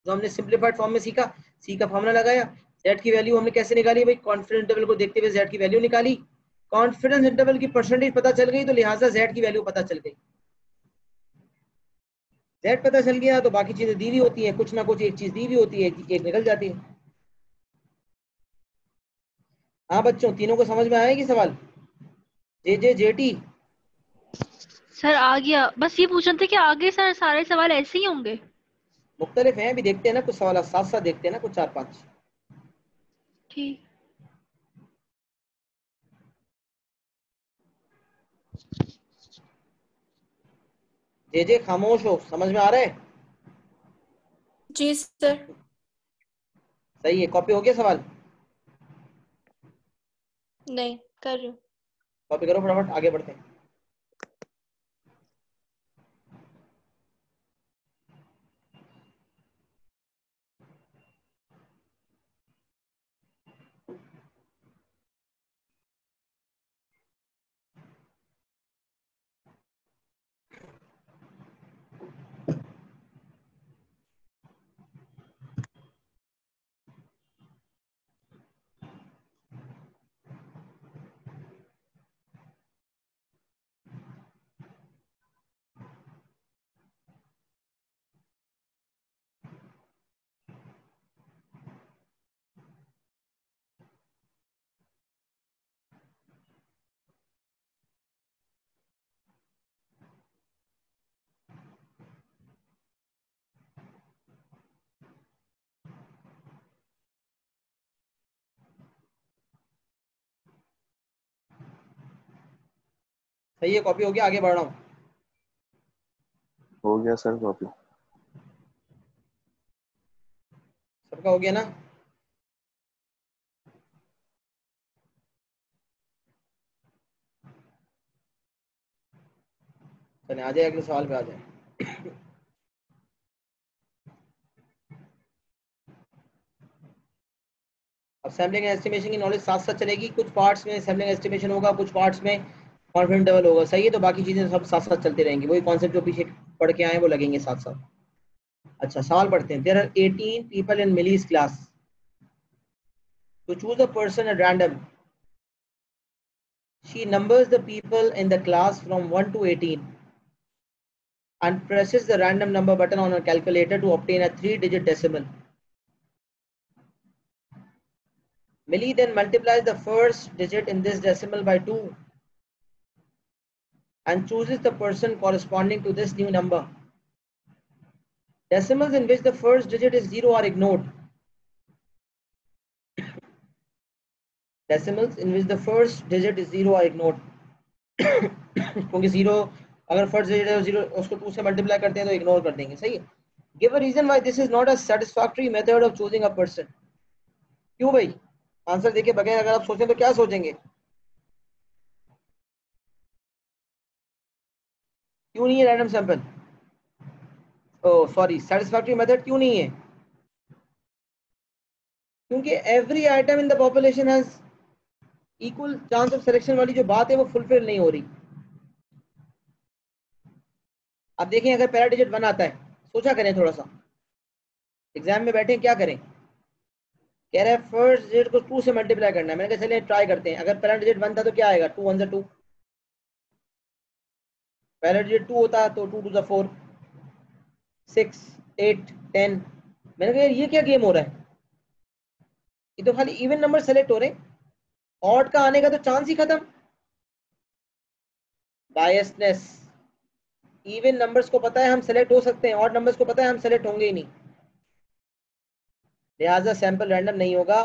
जो हमने सिंपलीफाइड फॉर्म में सीखा, c का फॉर्मूला लगाया। z की वैल्यू हमने कैसे निकाली भाई, कॉन्फिडेंस इंटरवल को देखते हुए z की वैल्यू निकाली। कॉन्फिडेंस इंटरवल की परसेंटेज पता चल गई, तो लिहाजा z की वैल्यू पता चल गई। z पता चल गया तो बाकी चीजें दी हुई होती है, कुछ ना कुछ एक चीज दी हुई होती है, एक निकल जाती है। हाँ बच्चों, तीनों को समझ में आएगी सवाल? जे जेटी सर आ गया, बस ये पूछना था कि आगे सर सारे सवाल ऐसे ही होंगे? मुख्तलिफ हैं, अभी देखते हैं ना, कुछ सवाल साथ साथ देखते हैं ना, कुछ 4-5। ठीक। जे खामोश हो, समझ में आ रहा है? जी सर। सही है, कॉपी हो गया सवाल? नहीं कर रही हूँ। कॉपी करो फटाफट, आगे बढ़ते हैं। सही है, कॉपी हो गया, आगे बढ़ रहा हूँ। हो गया सर कॉपी। सबका हो गया ना? चलिए आ जाए, अगले सवाल पे आ जाए। अब सैम्पलिंग एंड एस्टिमेशन की नॉलेज साथ साथ चलेगी, कुछ पार्ट्स में सैम्पलिंग एस्टिमेशन होगा, कुछ पार्ट्स में कॉन्फिडेंस लेवल होगा। सही है, तो बाकी चीजें सब साथ साथ चलती रहेंगी, वही कॉन्सेप्ट जो पीछे पढ़ के आए वो लगेंगे साथ साथ। अच्छा सवाल पढ़ते हैं। There are 18 people in Millie's class, to choose a person at random she numbers the people in the class from 1 to 18 and presses the random number button on a calculator to obtain a 3-digit decimal. Millie then multiplies the first digit in this decimal by 2 and chooses the person corresponding to this new number. Decimals in which the first digit is 0 are ignored. Decimals in which the first digit is 0 are ignored. क्योंकि 0 अगर first digit है 0, उसको 2 से multiply करते हैं तो ignore कर देंगे। सही है। Give a reason why this is not a satisfactory method of choosing a person. क्यों भाई? आंसर देखे बगैर अगर आप सोचें तो क्या सोचेंगे? क्यों नहीं है random sample? Oh sorry, satisfactory method क्यों नहीं है? क्योंकि every item in the population has equal chance of selection वाली जो बात है वो फुलफिल नहीं हो रही। अब देखें, अगर पहला डिजिट 1 आता है, सोचा करें थोड़ा सा, एग्जाम में बैठे क्या करें? कह रहा है फर्स्ट डिजिट को 2 से मल्टीप्लाई करना है। मैंने कहा चलिए ट्राई करते हैं। अगर पहला डिजिट 1 था तो क्या आएगा? 2 1 2। पहला डिजिट 2 होता है तो 2 2 4, 6 8 10। मैंने कहा ये क्या गेम हो रहा है? ये तो खाली इवन नंबर सेलेक्ट हो रहे हैं, ऑड का आने का तो चांस ही खत्म। बायसनेस। इवन नंबर्स को पता है हम सेलेक्ट हो सकते हैं, ऑड नंबर्स को पता है हम सेलेक्ट होंगे ही नहीं, लिहाजा सैंपल रैंडम नहीं होगा।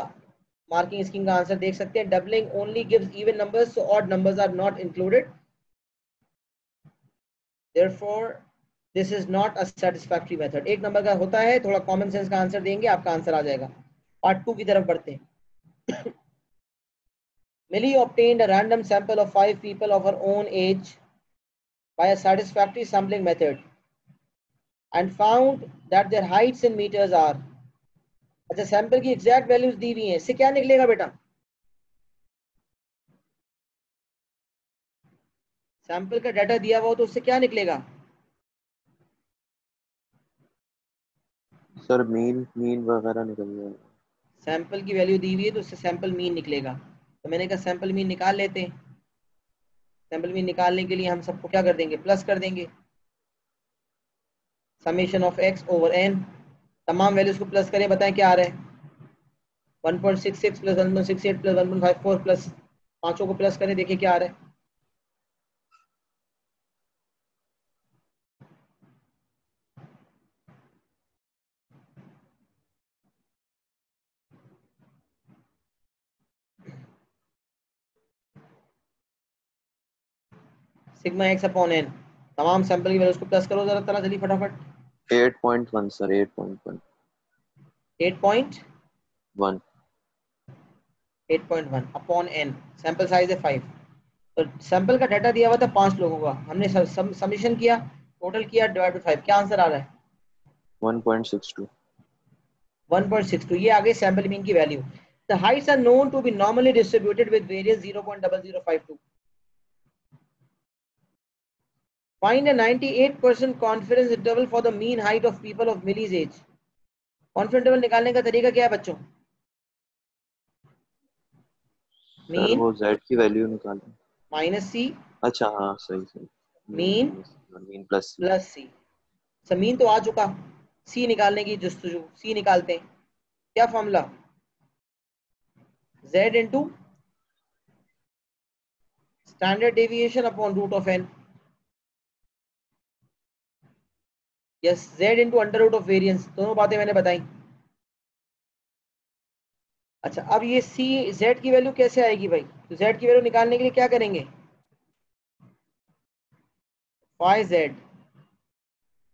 मार्किंग स्कीम का आंसर देख सकते हैं। Doubling only gives even numbers, so odd numbers are not included, therefore this is not a satisfactory method. एक नंबर का होता है, थोड़ा कॉमन सेंस का आंसर देंगे, आपका आंसर आ जाएगा। पार्ट 2 की तरफ बढ़ते हैं। Millie obtained a random sample of 5 people of her own age by a satisfactory sampling method and found that their heights in meters are। अच्छा, सैंपल की एग्जैक्ट वैल्यूज दी हुई हैं, इससे क्या निकलेगा बेटा? सैंपल का डाटा दिया हुआ हो तो उससे क्या निकलेगा? सर मीन मीन वगैरह निकल जाएगा। सैंपल की वैल्यू दी हुई है तो उससे सैंपल मीन निकलेगा। तो मैंने कहा सैंपल मीन निकाल लेते हैं। सैंपल मीन निकालने के लिए हम सबको क्या कर देंगे? प्लस कर देंगे summation of x over n। तमाम वैल्यूज को प्लस करें, बताएं क्या आ रहा है? 1.66 प्लस 1.68 प्लस 1.54 प्लस, पांचों को प्लस करें, देखिए क्या आ रहा है? Sigma x upon n। तमाम सैंपल की वैल्यूज को प्लस करो जरा तरह जल्दी फटाफट। 8.1 sir, 8.1। 8.1 1 upon n। Sample size है 5। तो सैंपल का डाटा दिया हुआ था 5 लोगों का, हमने समीशन किया, टोटल किया, डिवाइड बाय 5, क्या आंसर आ रहा है? 1.62। 1.62। ये आ गई सैंपल मीन की value. The heights are known to be normally distributed with variance 0.0052। Find a 98% confidence interval for the mean height of people of Millie's age। Confidence interval निकालने का तरीका क्या है बच्चों? सर मीन वो z की value निकालें। माइनस सी, अच्छा हाँ सही सही। मीन मीन प्लस सी। Plus C. मीन तो आ चुका, सी निकालने की जस्तुजू, सी निकालते हैं। क्या formula? z into standard deviation upon root of n। Yes, z into under root of variance. दोनों बातें मैंने बताई। अच्छा, अब ये सी z की वैल्यू कैसे आएगी भाई? तो z की वैल्यू निकालने के लिए क्या करेंगे? फाई जेड,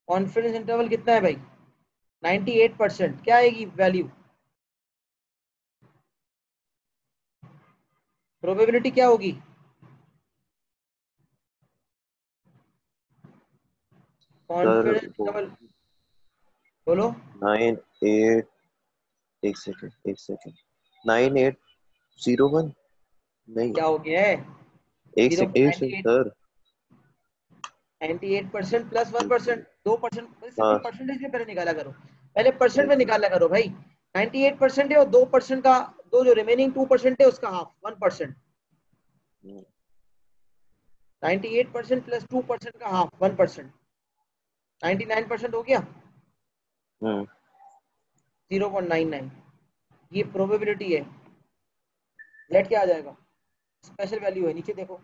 कॉन्फिडेंस इंटरवल कितना है भाई? 98%। क्या आएगी वैल्यू? प्रोबेबिलिटी क्या होगी? सर कॉन्फिडेंस वो इंटरवल बोलो। 98, एक सेकेंड 9801, नहीं क्या हो गया है? एक zero second sir. 98% plus 1%, 2%। Simple हाँ परसेंटेज में पहले निकाला करो, पहले परसेंट में एक निकाला करो भाई। 98% है और 2% का, दो जो रिमेनिंग 2% है उसका हाफ 1%। 98% प्लस 2% का हाफ 1%, 99% हो गया। हम्म 0.99 ये प्रोबेबिलिटी है। लेट क्या आ जाएगा? स्पेशल वैल्यू है, नीचे देखो।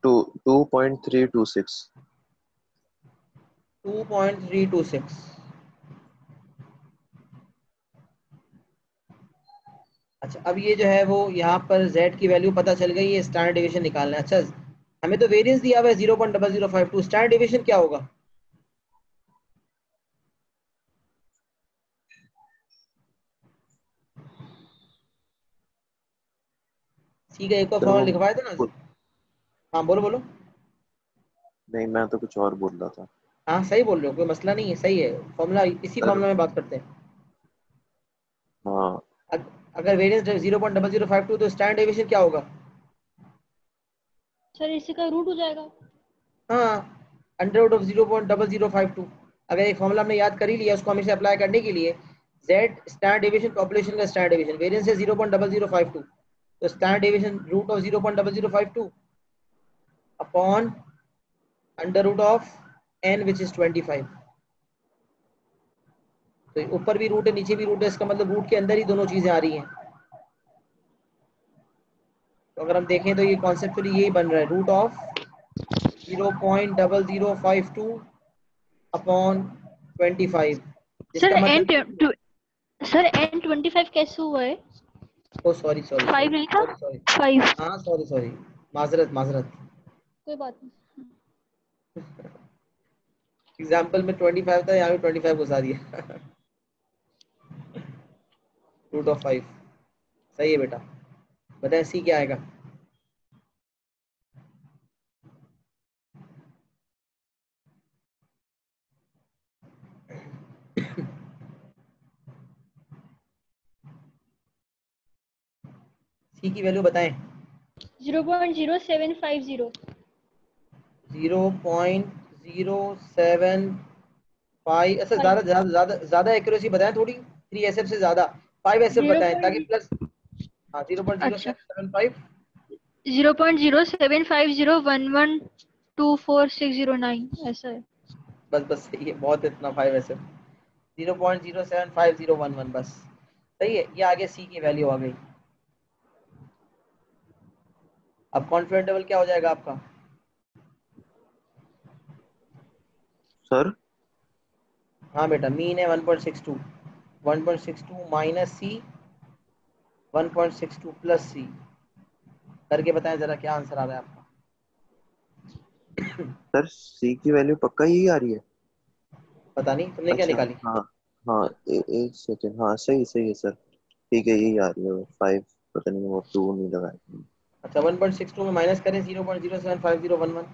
टू 2.326। 2.326। अच्छा, अब ये जो है वो यहाँ पर z की वैल्यू पता चल गई है, स्टैंडर्ड डेविएशन निकालना है। अच्छा, हमें तो वेरिएंस दिया हुआ है 0.0052, स्टैंडर्ड डेविएशन क्या होगा? ठीक है, एक और सर फॉर्मूला वो लिखवाए थे ना। हाँ बोलो बोलो। नहीं, मैं तो कुछ और बोल रहा था। हाँ सही बोल रहे हो, कोई मसला नहीं है, सही है फॉर्मूला, इसी सर फॉर्मूला में बात करते हैं। हाँ अगर वेरिएंस 0.0052 तो स्टैंडर्ड डेविएशन क्या होगा? सर इसी का रूट हो जाएगा। हाँ, अंडर रूट ऑफ 0.0052। अगर एक फॉर्मूला हमने याद कर ही लिया, उसको हमेशा अप्लाई करने के लिए, z स्टैंडर्ड डेविएशन पॉपुलेशन का स्टैंडर्ड डेविएशन, वेरिएंस है 0.0052, तो standard deviation root of 0.0052 upon under root of n which is 25। तो ऊपर भी रूट है नीचे भी रूट है, इसका मतलब रूट के अंदर ही दोनों चीजें आ रही हैं। तो अगर हम देखें तो ये कॉन्सेप्चुअली यही बन रहा है, रूट ऑफ 0.0052 अपॉन 25, सर जिसका मतलब, सर N25 कैसे हुआ है? ओ सॉरी सॉरी 5 सॉरी नहीं था? Sorry sorry, 5। हाँ सॉरी सॉरी, माजरत माजरत। कोई बात नहीं। एग्जाम्पल में 25 था, यहाँ भी 25 घुसा दिया। Root of 5। सही है बेटा, बताएं सी क्या आएगा? सी की वैल्यू बताएं। 0.0750। 0.075। अच्छा, 5 ज्यादा ज्यादा ज्यादा ज्यादा एक्यूरेसी बताएं थोड़ी, 3 SF से ज्यादा, 5 SF बताएं ताकि 0. प्लस। हाँ, जीरो पॉइंट जीरो अच्छा, सेवन फाइव 0.07501124609 ऐसा है। बस बस सही है, बहुत है इतना 5 SF। 0.07501 बस सही है। ये आगे सी की वैल्यू आ गई। अब कॉन्फिडेंस लेवल क्या हो जाएगा आपका? सर हाँ बेटा, मीन है 1.62, 1.62 माइनस सी, 1.62 प्लस सी, करके बताएं जरा क्या आंसर आ रहा है आपका? सर सी की वैल्यू पक्का यही आ रही है? पता नहीं तुमने क्या अच्छा निकाली। हाँ हाँ, एक सेकेंड, हाँ सही सही है सर। ठीक है, यही आ रही है, 5, पता नहीं वो 2 नहीं लगाया। अच्छा, 1.62 में माइनस करें 0.07501।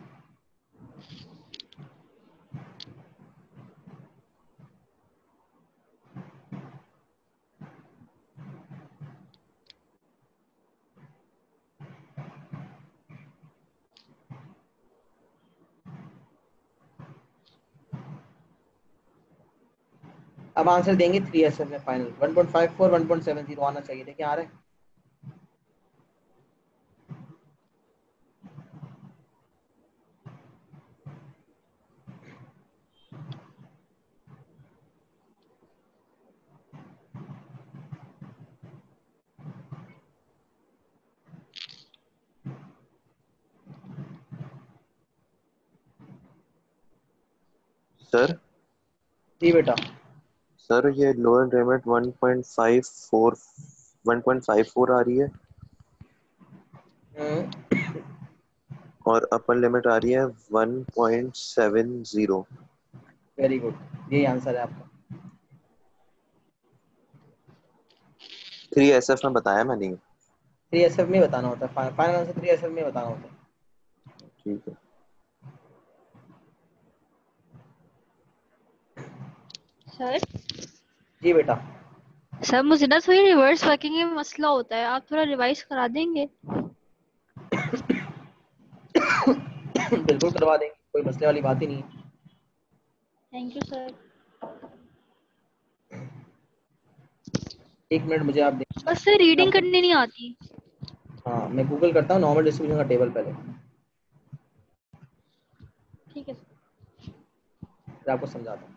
अब आंसर देंगे 3SF में फाइनल 1.54 1.70 आना चाहिए, देखिए आ रहा है। सर जी बेटा। सर ये लोअर लिमिट 1.54 आ रही है और अपर लिमिट आ रही है 1.70। वेरी गुड, यही आंसर है आपका। 3SF में बताया मैंने। 3SF में बताना होता है, फाइनल आंसर 3SF में बताना होता है। ठीक है सर जी बेटा। सर मुझे ना थोड़ी रिवर्स वर्किंग में मसला होता है, आप थोड़ा रिवाइज करा देंगे? बिल्कुल करवा देंगे, कोई मसले वाली बात ही नहीं है। Thank you sir. 1 मिनट मुझे आप दें। बस सर रीडिंग आपको, करनी नहीं आती। हाँ मैं गूगल करता हूँ नॉर्मल डिस्ट्रीब्यूशन का टेबल पहले, ठीक है। फिर आपको समझाता हूँ।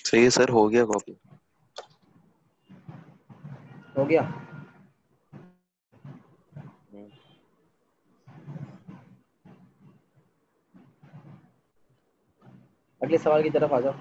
सही है सर, हो गया कॉपी। हो गया। अगले सवाल की तरफ आ जाओ।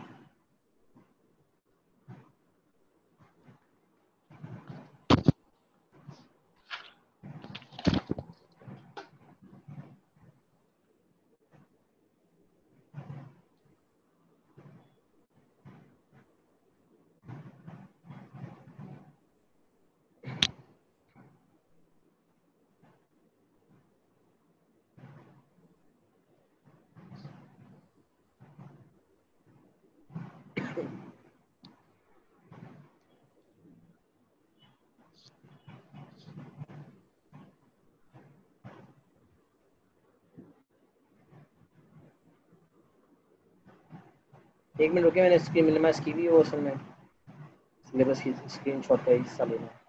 एक मिनट रुके, मैंने स्क्रीन मिनिमाइज की भी, वो असल में सिलेबस की स्क्रीनशॉट का हिस्सा लेना है।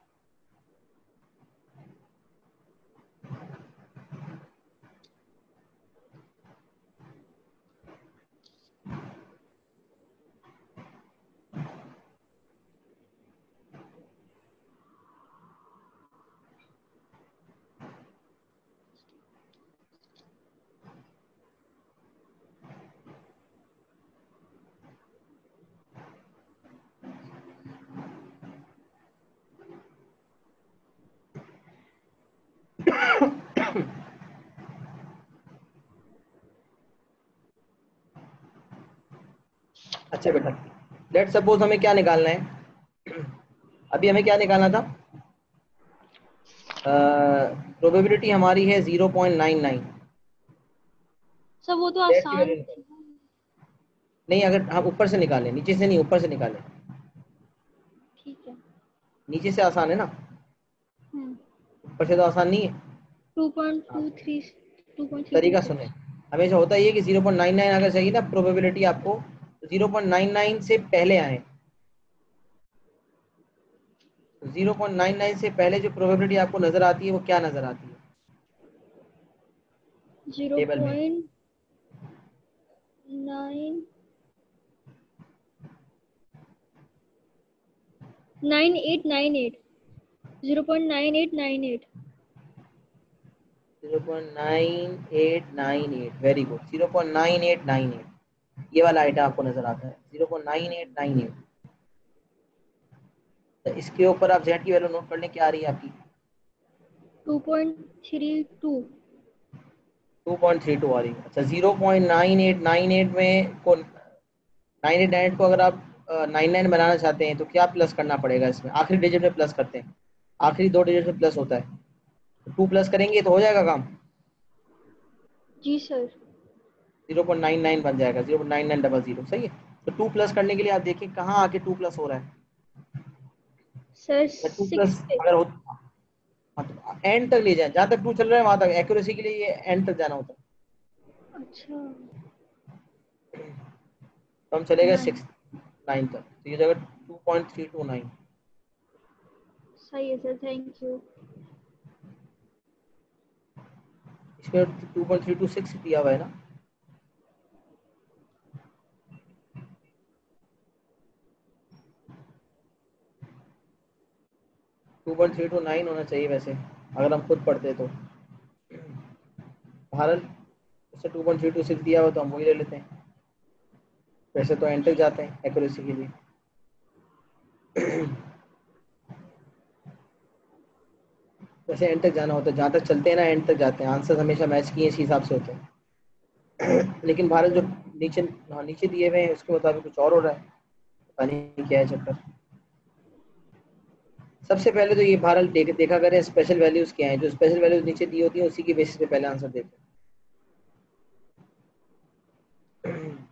अच्छा बेटा, लेट सपोज हमें क्या निकालना है, अभी हमें क्या निकालना था, प्रोबेबिलिटी हमारी है 0.99। सर वो तो जेड की आसान वैल्यू थी। निकालें। नहीं, अगर हम ऊपर से निकालें, नीचे से नहीं, ऊपर से निकालें। ठीक है। नीचे से आसान है ना, हम्म। ऊपर से तो आसान नहीं है। 2.23 तरीका 2.326। सुने, हमेशा होता ये कि 0.99 अगर चाहिए ना प्रोबेबिलिटी आपको, तो 0.99 से पहले आए। 0.99 से पहले जो प्रोबेबिलिटी आपको नजर आती है वो क्या नजर आती है टेबल में? 0.9898 0.9898। 0.9898, वेरी गुड, 0.9898 ये वाला आइटम आपको नजर आता है, 0.9898। तो इसके ऊपर आप जेड की वैल्यू नोट कर लें, क्या आ रही है आपकी? 2.32। 2.32 आ रही है। अच्छा, 0.9898 में को 98 को अगर आप 99 बनाना चाहते हैं तो क्या प्लस करना पड़ेगा इसमें? आखिरी डिजिट में प्लस करते हैं, आखिरी 2 डिजिट में प्लस होता है, तो 2 प्लस करेंगे तो हो जाएगा काम। जी सर। 0.99 बन जाएगा, 0.9900, सही है। तो 2 प्लस करने के लिए आप देखिए कहाँ आके 2 प्लस हो रहा है। सर 2 6 प्लस पे। अगर हो, हाँ, तो एंड तक ले जाए, जहाँ तक 2 चल रहा है वहां तक, एक्यूरेसी के लिए ये एंड तक जाना होता है। अच्छा। तो हम चले गए 9। 6 9 तक, तो ये जगह 2.329। सही है सर, थैंक यू। इसमें 2.326 दिया हुआ है ना, two point three two nine होना चाहिए वैसे अगर हम खुद पढ़ते तो। भारत उससे 2.326 दिया हुआ तो हम वही ले लेते हैं, वैसे तो एंड तक जाते हैं एक्यूरेसी के लिए। वैसे एंड तक जाना होता है, जहाँ तक चलते हैं ना एंड तक जाते हैं, आंसर हमेशा मैच किए इसी हिसाब से होते हैं। लेकिन भारत जो नीचे, हाँ नीचे दिए हुए हैं उसके मुताबिक कुछ और हो रहा है, पता नहीं क्या है चक्कर। सबसे पहले तो ये भारत देखा करें स्पेशल वैल्यूज क्या हैं, जो स्पेशल वैल्यूज नीचे दी होती है उसी की बेसिस पे पहले आंसर देते हैं।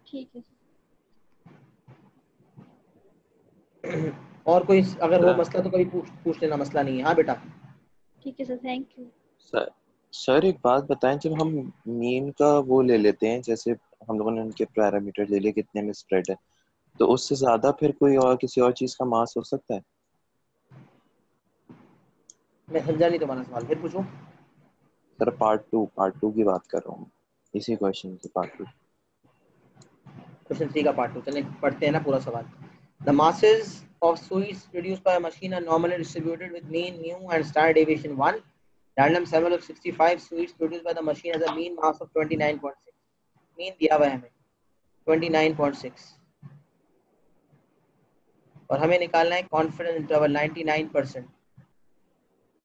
ठीक है और कोई अगर हो सर मसला तो कभी पूछ लेना, मसला नहीं है। हाँ बेटा। ठीक है sir, thank you. Sir sir एक बात बताएं, जब हम मीन का वो ले लेते हैं, जैसे हम लोगों ने उनके पैरामीटर ले लिए कितने में स्प्रेड है, तो उससे ज्यादा फिर कोई और किसी और चीज का मास हो सकता है? मैं समझा नहीं तुम्हारा सवाल, फिर पूछूं। सर पार्ट टू की बात कर रहा हूँ, इसी क्वेश्चन की पार्ट टू। क्वेश्चन 3 का पार्ट 2 चलें पढ़ते हैं ना पूरा सवाल। The masses of sweets produced by a machine are normally distributed with mean mu and standard deviation 1. Random sample of 65 sweets produced by the machine has a mean mass of 29.6. Mean दिया हुआ है हमें 29.6 और हमें निकालना है confidence interval 99%।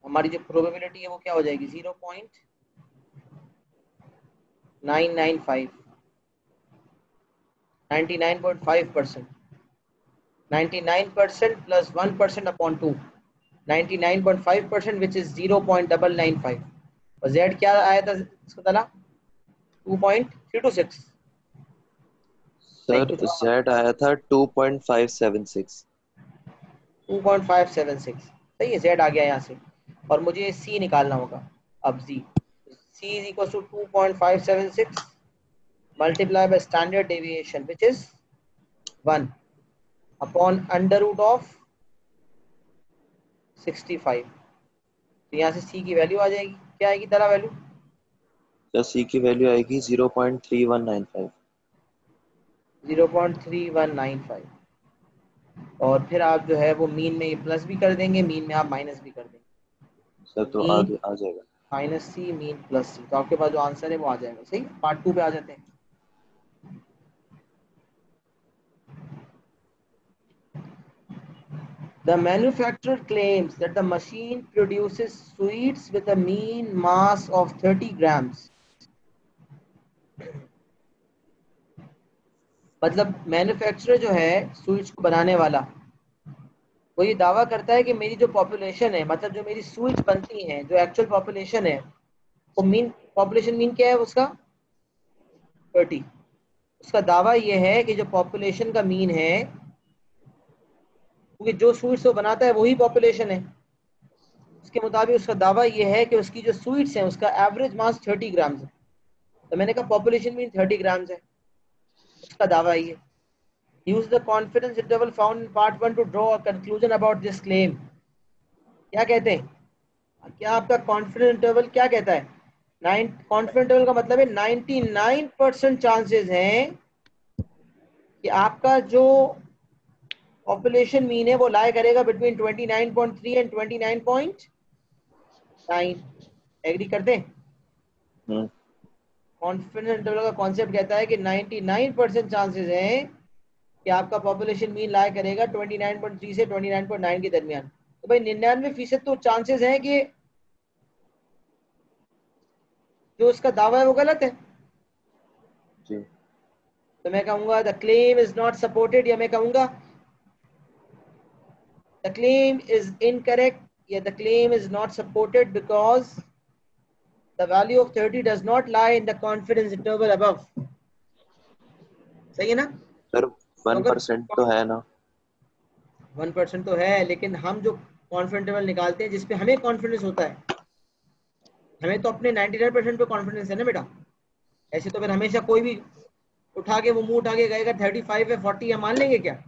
हमारी जो प्रोबेबिलिटी है वो क्या हो जाएगी 0.995, 99.5%, 99% plus 1% upon 2, 99.5% which is 0.995 और z क्या आया था इसको तला 2.326 नहीं सर कुछ और जेड आया था 2.576। 2.576 सही है, z आ गया यहाँ से और मुझे c निकालना होगा। अब c is equals to 2.576 multiplied by standard deviation which is 1 upon under root of 65। तो यहाँ से c की वैल्यू आ जाएगी, क्या आएगी तला वैल्यू? तो सी की वैल्यू आएगी 0.3195। 0.3195 और फिर आप जो है वो मीन में ये प्लस भी कर देंगे, मीन में आप माइनस भी कर देंगे। सर तो मीन आगे आ जाएगा। Minus C mean plus C, तो आपके पास जो आंसर है वो आ जाएगा। सही, पार्ट 2 पे आ जाते हैं। The manufacturer claims that the machine produces sweets with a mean mass of 30 grams. मतलब मैन्युफैक्चरर जो है स्वीट्स को बनाने वाला, वो ये दावा करता है कि मेरी जो पॉपुलेशन है, मतलब जो मेरी स्वीट्स बनती हैं, जो एक्चुअल पॉपुलेशन है, वो मीन पॉपुलेशन मीन क्या है उसका 30। उसका दावा ये है कि जो पॉपुलेशन का मीन है, क्योंकि जो स्वीट्स वो बनाता है वही पॉपुलेशन है, उसके मुताबिक उसका दावा ये है कि उसकी जो स्वीट्स हैं उसका एवरेज मास 30 ग्राम्स है। तो मैंने कहा पॉपुलेशन मीन 30 ग्राम्स है, उसका दावा ये। Use the confidence interval found in part 1 to draw a conclusion about this claim. क्या कहते हैं, क्या आपका कॉन्फिडेंस इंटरवल क्या कहता है? कॉन्फिडेंस इंटरवल का मतलब है 99% चांसेस हैं कि आपका जो पॉपुलेशन मीन है वो लाई करेगा बिटवीन 29.3 एंड 29.9। एग्री करते हैं? कॉन्फिडेंस इंटरवल का कॉन्सेप्ट कहता है कि 99% चांसेस हैं कि आपका पॉपुलेशन मीन लाई करेगा 29.3 से 29.9 के दरमियान। तो भाई 99% तो चांसेस हैं कि जो उसका दावा है वो गलत है। जी। तो मैं कहूंगा the claim is not supported, या मैं कहूंगा द क्लेम इज इनकरेक्ट, या the claim is not supported because the value of 30 does not lie in the confidence interval above. सही है ना? सर तो अगर 1% तो है ना? 1% तो है, लेकिन हम जो कॉन्फिडेंस इंटरवल निकालते हैं जिसपे हमें कॉन्फिडेंस होता है, हमें तो अपने 99% पे कॉन्फिडेंस है ना बेटा। ऐसे तो फिर हमेशा कोई भी उठा के वो मुंह उठा के गएगा 35 है 40 है, मान लेंगे क्या?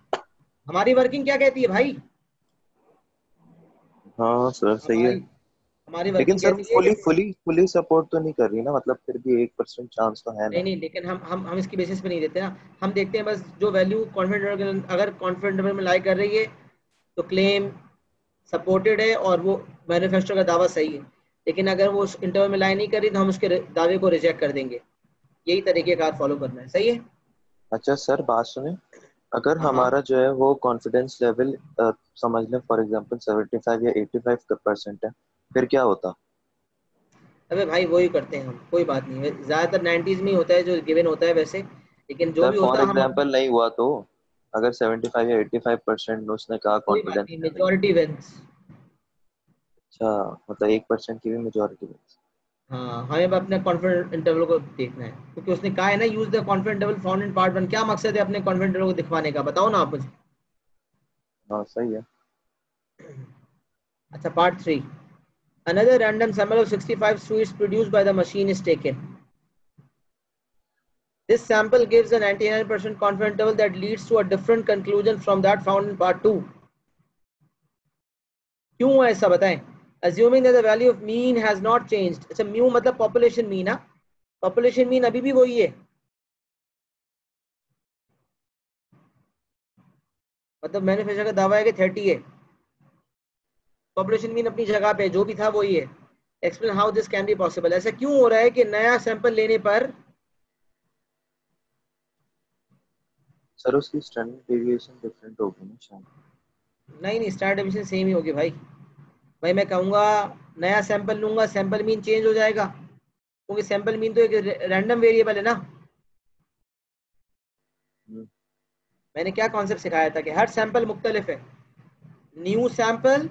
हमारी वर्किंग क्या कहती है भाई? हाँ सर सही है। हमारी हमारी लेकिन वर्किंग सर कैसी है? फुली सपोर्ट तो नहीं कर रही ना, मतलब फिर भी 1% चांस तो है नहीं ना। नहीं, लेकिन हम इसकी बेसिस पे नहीं देते ना, हम देखते हैं बस जो वैल्यू कॉन्फिडेंट, अगर कॉन्फिडेंट में लाई कर रही है तो क्लेम सपोर्टेड है और वो मैन्युफैक्चरर का दावा सही है, लेकिन अगर वो उस इंटरवल में लाई नहीं करी तो हम उसके दावे को रिजेक्ट कर देंगे। यही तरीके कार फॉलो करना है, सही है? अच्छा सर बात सुने, अगर हाँ हाँ। हमारा जो है वो कॉन्फिडेंस लेवल समझ लें फॉर एग्जांपल 75 या 85% है, फिर क्या होता? अबे भाई वही करते हैं हम, कोई बात नहीं है, ज़्यादातर 90s में ही होता है जो गिवन होता है वैसे, लेकिन जो सर भी फॉर होता है हम एग्जांपल नहीं हुआ तो, अगर 75 या 85% उसने कहा कोई बात कॉन्फिडेंस नहीं, लेवल। Majority wins. अच्छा, मतलब 1% की भी मेजोरिटी में। हाँ, हमें अपने कॉन्फिडेंट इंटरवल को देखना है, क्योंकि उसने कहा है ना use the confident interval found in part 1। क्या मकसद है अपने कॉन्फिडेंट इंटरवल को दिखवाने का, बताओ ना आप मुझे। हाँ सही है। अच्छा, part 3, another random sample of 65 sweets produced by the machine is taken. This sample gives a 99% confidence interval that leads to a different conclusion from that found in part 2. क्यों हुआ ऐसा बताएं? Assuming that the value of mean has not changed. अच्छा, mu मतलब population mean. हाँ, population mean अभी भी वही है, मतलब मैन्युफैक्चरर का दावा है कि 30 है, पॉपुलेशन मीन अपनी जगह पे जो भी था वही है। Explain how this can be possible. ऐसा क्यों हो रहा है कि नया सैंपल लेने पर? सर उसकी स्टैंडर्ड डेविएशन डिफरेंट होगी ना शायद। नहीं नहीं, स्टैंडर्ड डेविएशन सेम ही होगी भाई। भाई मैं कहूँगा नया सैंपल लूंगा, सैंपल मीन चेंज हो जाएगा, क्योंकि सैंपल मीन तो एक रैंडम वेरिएबल है ना। हम्म, मैंने क्या कॉन्सेप्ट सिखाया था कि हर सैंपल मुख्तलिफ है। न्यू सैंपल,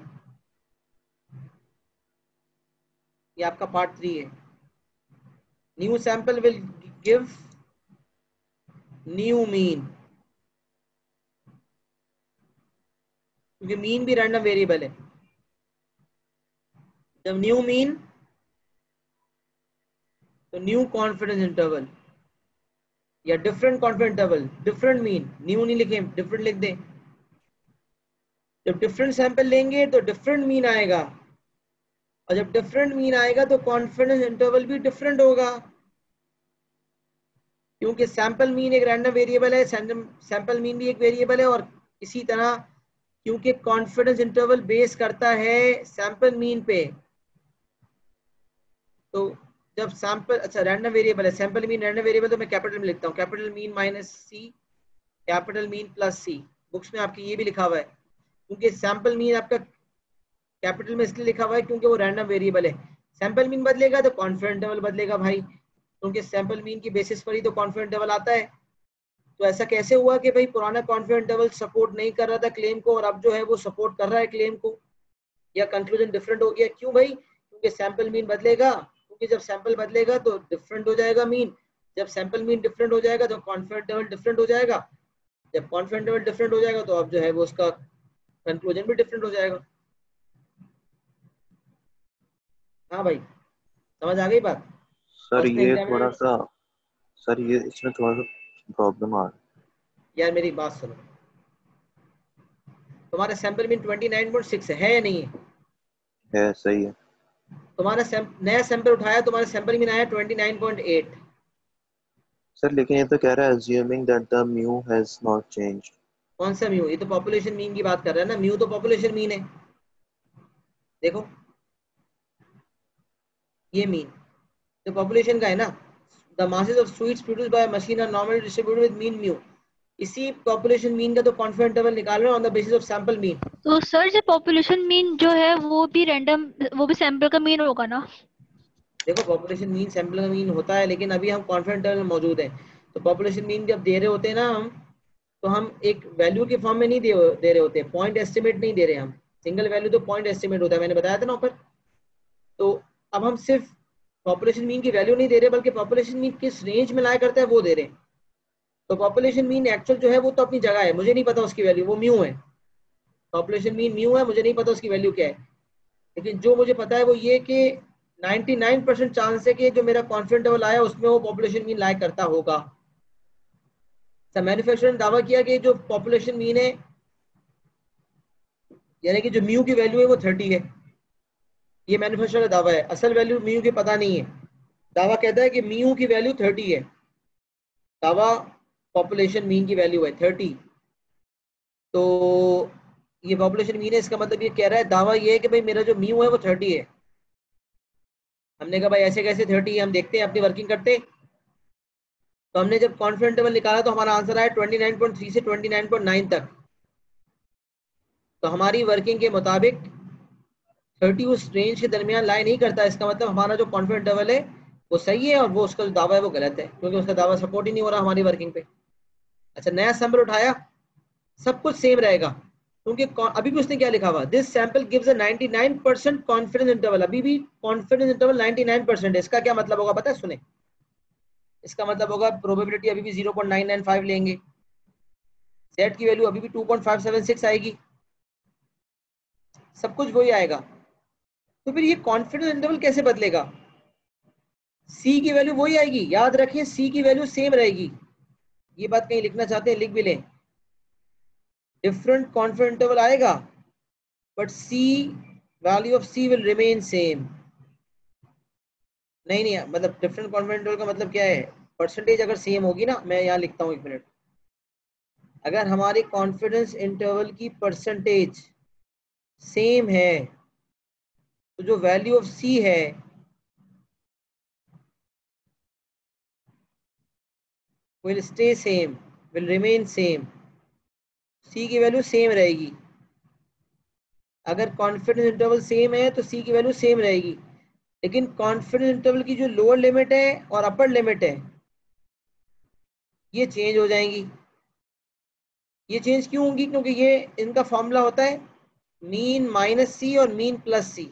ये आपका पार्ट 3 है। New sample will give new mean, क्योंकि मीन भी रैंडम वेरिएबल है। जब न्यू मीन तो न्यू कॉन्फिडेंस इंटरवल या different confidence interval, different mean, new नहीं लिखे, डिफरेंट लिख दें। जब डिफरेंट सैंपल लेंगे तो डिफरेंट मीन आएगा, और जब डिफरेंट मीन आएगा तो कॉन्फिडेंस इंटरवल भी डिफरेंट होगा, क्योंकि सैंपल मीन एक रैंडम वेरिएबल है, सैंपल मीन भी एक वेरिएबल है। और इसी तरह क्योंकि कॉन्फिडेंस इंटरवल बेस करता है सैंपल मीन पे, तो जब सैंपल, अच्छा रैंडम वेरिएबल है सैंपल मीन, रैंडम वेरिएबल तो मैं कैपिटल में लिखता हूँ, कैपिटल मीन माइनस सी, कैपिटल मीन प्लस सी। बुक्स में आपकी ये भी लिखा हुआ है, क्योंकि सैंपल मीन आपका कैपिटल में इसलिए लिखा हुआ है क्योंकि वो रैंडम वेरिएबल है। सैंपल मीन बदलेगा तो कॉन्फिडेंस इंटरवल बदलेगा भाई, क्योंकि सैंपल मीन की बेसिस पर ही तो कॉन्फिडेंस इंटरवल आता है। तो ऐसा कैसे हुआ कि भाई पुराना कॉन्फिडेंस इंटरवल सपोर्ट नहीं कर रहा था क्लेम को, और अब जो है वो सपोर्ट कर रहा है क्लेम को, या कंक्लूजन डिफरेंट हो गया? क्यों भाई? क्योंकि सैंपल मीन बदलेगा, क्योंकि जब सैंपल बदलेगा तो डिफरेंट हो जाएगा मीन, जब सैंपल मीन डिफरेंट हो जाएगा तो कॉन्फिडेंस इंटरवल डिफरेंट हो जाएगा, जब कॉन्फिडेंस इंटरवल डिफरेंट हो जाएगा तो अब जो है वो उसका कंक्लूजन भी डिफरेंट हो जाएगा। हाँ भाई, समझ आ गई बात? और सर उसने ये थोड़ा एग्जामिनर, सा, सर ये इसमें थोड़ा सा प्रॉब्लम आ रहा यार मेरी बात सुनो, तुम्हारा सैंपल मीन 29.6 है या नहीं है? है। सही है तुम्हारा नया सैंपल उठाया, तुम्हारा सैंपल मीन आया 29.8। सर, लेकिन ये तो कह रहा है assuming that the mu has not changed। कौन सा म्यू? ये तो पॉपुलेशन मीन की बात कर रहा है ना, म्यू तो पॉपुलेशन मीन है। देखो ये मीन तो पॉपुलेशन का है ना, the masses of sweets produced by machine are normally distributed with mean mu. इसी पॉपुलेशन मीन का तो कॉन्फिडेंस इंटरवल निकाल रहे हैं on the basis of sample mean. तो सर जो पॉपुलेशन मीन जो है वो भी रैंडम, वो भी सैंपल का मीन होगा ना? देखो पॉपुलेशन मीन सैंपल का मीन होता है, लेकिन अभी हम कॉन्फिडेंस इंटरवल में मौजूद है, तो पॉपुलेशन मीन जब दे रहे होते हैं ना हम, तो हम एक वैल्यू के फॉर्म में नहीं दे रहे होते, पॉइंट एस्टिमेट नहीं दे रहे हम। सिंगल वैल्यू तो पॉइंट एस्टिमेट होता है, मैंने बताया था ना ऊपर। तो अब हम सिर्फ पॉपुलेशन मीन की वैल्यू नहीं दे रहे, बल्कि पॉपुलेशन मीन किस रेंज में लाया करता है वो दे रहे हैं। तो पॉपुलेशन मीन एक्चुअल जो है वो तो अपनी जगह है, मुझे नहीं पता उसकी वैल्यू, वो म्यू है। पॉपुलेशन मीन म्यू है, मुझे नहीं पता उसकी वैल्यू क्या है, लेकिन जो मुझे पता है वो ये कि 99% चांस है कि जो मेरा कॉन्फिडेंस इंटरवल आया उसमें वो पॉपुलेशन मीन लाया करता होगा। मैन्युफैक्चरर ने दावा किया कि जो पॉपुलेशन मीन है, यानी कि जो म्यू की वैल्यू है वो 30 है, ये मैन्युफैक्चरर का दावा है, असल वैल्यू म्यू की पता नहीं है। दावा कहता है कि म्यू की वैल्यू 30 है, दावा पॉपुलेशन मीन की वैल्यू है 30, तो ये पॉपुलेशन मीन है, इसका मतलब ये कह रहा है, दावा ये है कि भाई मेरा जो म्यू है वो 30 है। हमने कहा भाई ऐसे कैसे 30 है, हम देखते हैं अपनी वर्किंग करते। तो हमने जब कॉन्फिडेंस इंटरवल निकाला तो हमारा आंसर आया 29.3 से 29.9 तक। तो हमारी वर्किंग के मुताबिक 30 उस रेंज के दरमियान लाई नहीं करता, इसका मतलब हमारा जो कॉन्फिडेंस इंटरवल है वो सही है और वो उसका जो दावा है वो गलत है, क्योंकि उसका दावा सपोर्ट ही नहीं हो रहा हमारी वर्किंग पे। अच्छा, नया सैंपल उठाया, सब कुछ सेम रहेगा, क्योंकि अभी भी उसने क्या लिखा हुआ, this sample gives a 99% confidence interval. अभी भी कॉन्फिडेंस इंटरवल 99% है। इसका क्या मतलब होगा पता है? सुने, इसका मतलब होगा प्रोबेबिलिटी अभी भी 0.995 लेंगे, Z की वैल्यू अभी भी 2.576 आएगी, सब कुछ वही आएगा। तो फिर ये कॉन्फिडेंस इंटरवल कैसे बदलेगा? C की वैल्यू वही आएगी, याद रखिए C की वैल्यू सेम रहेगी। ये बात कहीं लिखना चाहते हैं लिख भी लें, डिफरेंट कॉन्फिडेंस इंटरवल आएगा but C value of C will remain same. नहीं, मतलब डिफरेंट कॉन्फिडेंस इंटरवल का मतलब क्या है? परसेंटेज अगर सेम होगी ना, मैं यहाँ लिखता हूँ 1 मिनट, अगर हमारी कॉन्फिडेंस इंटरवल की परसेंटेज सेम है तो जो वैल्यू ऑफ C है will stay same, will remain same, C की वैल्यू सेम रहेगी। अगर कॉन्फिडेंस इंटरवल सेम है तो C की वैल्यू सेम रहेगी, लेकिन कॉन्फिडेंस इंटरवल की जो लोअर लिमिट है और अपर लिमिट है ये चेंज हो जाएंगी। ये चेंज क्यों होंगी? क्योंकि ये इनका फॉर्मूला होता है मीन माइनस C और मीन प्लस C।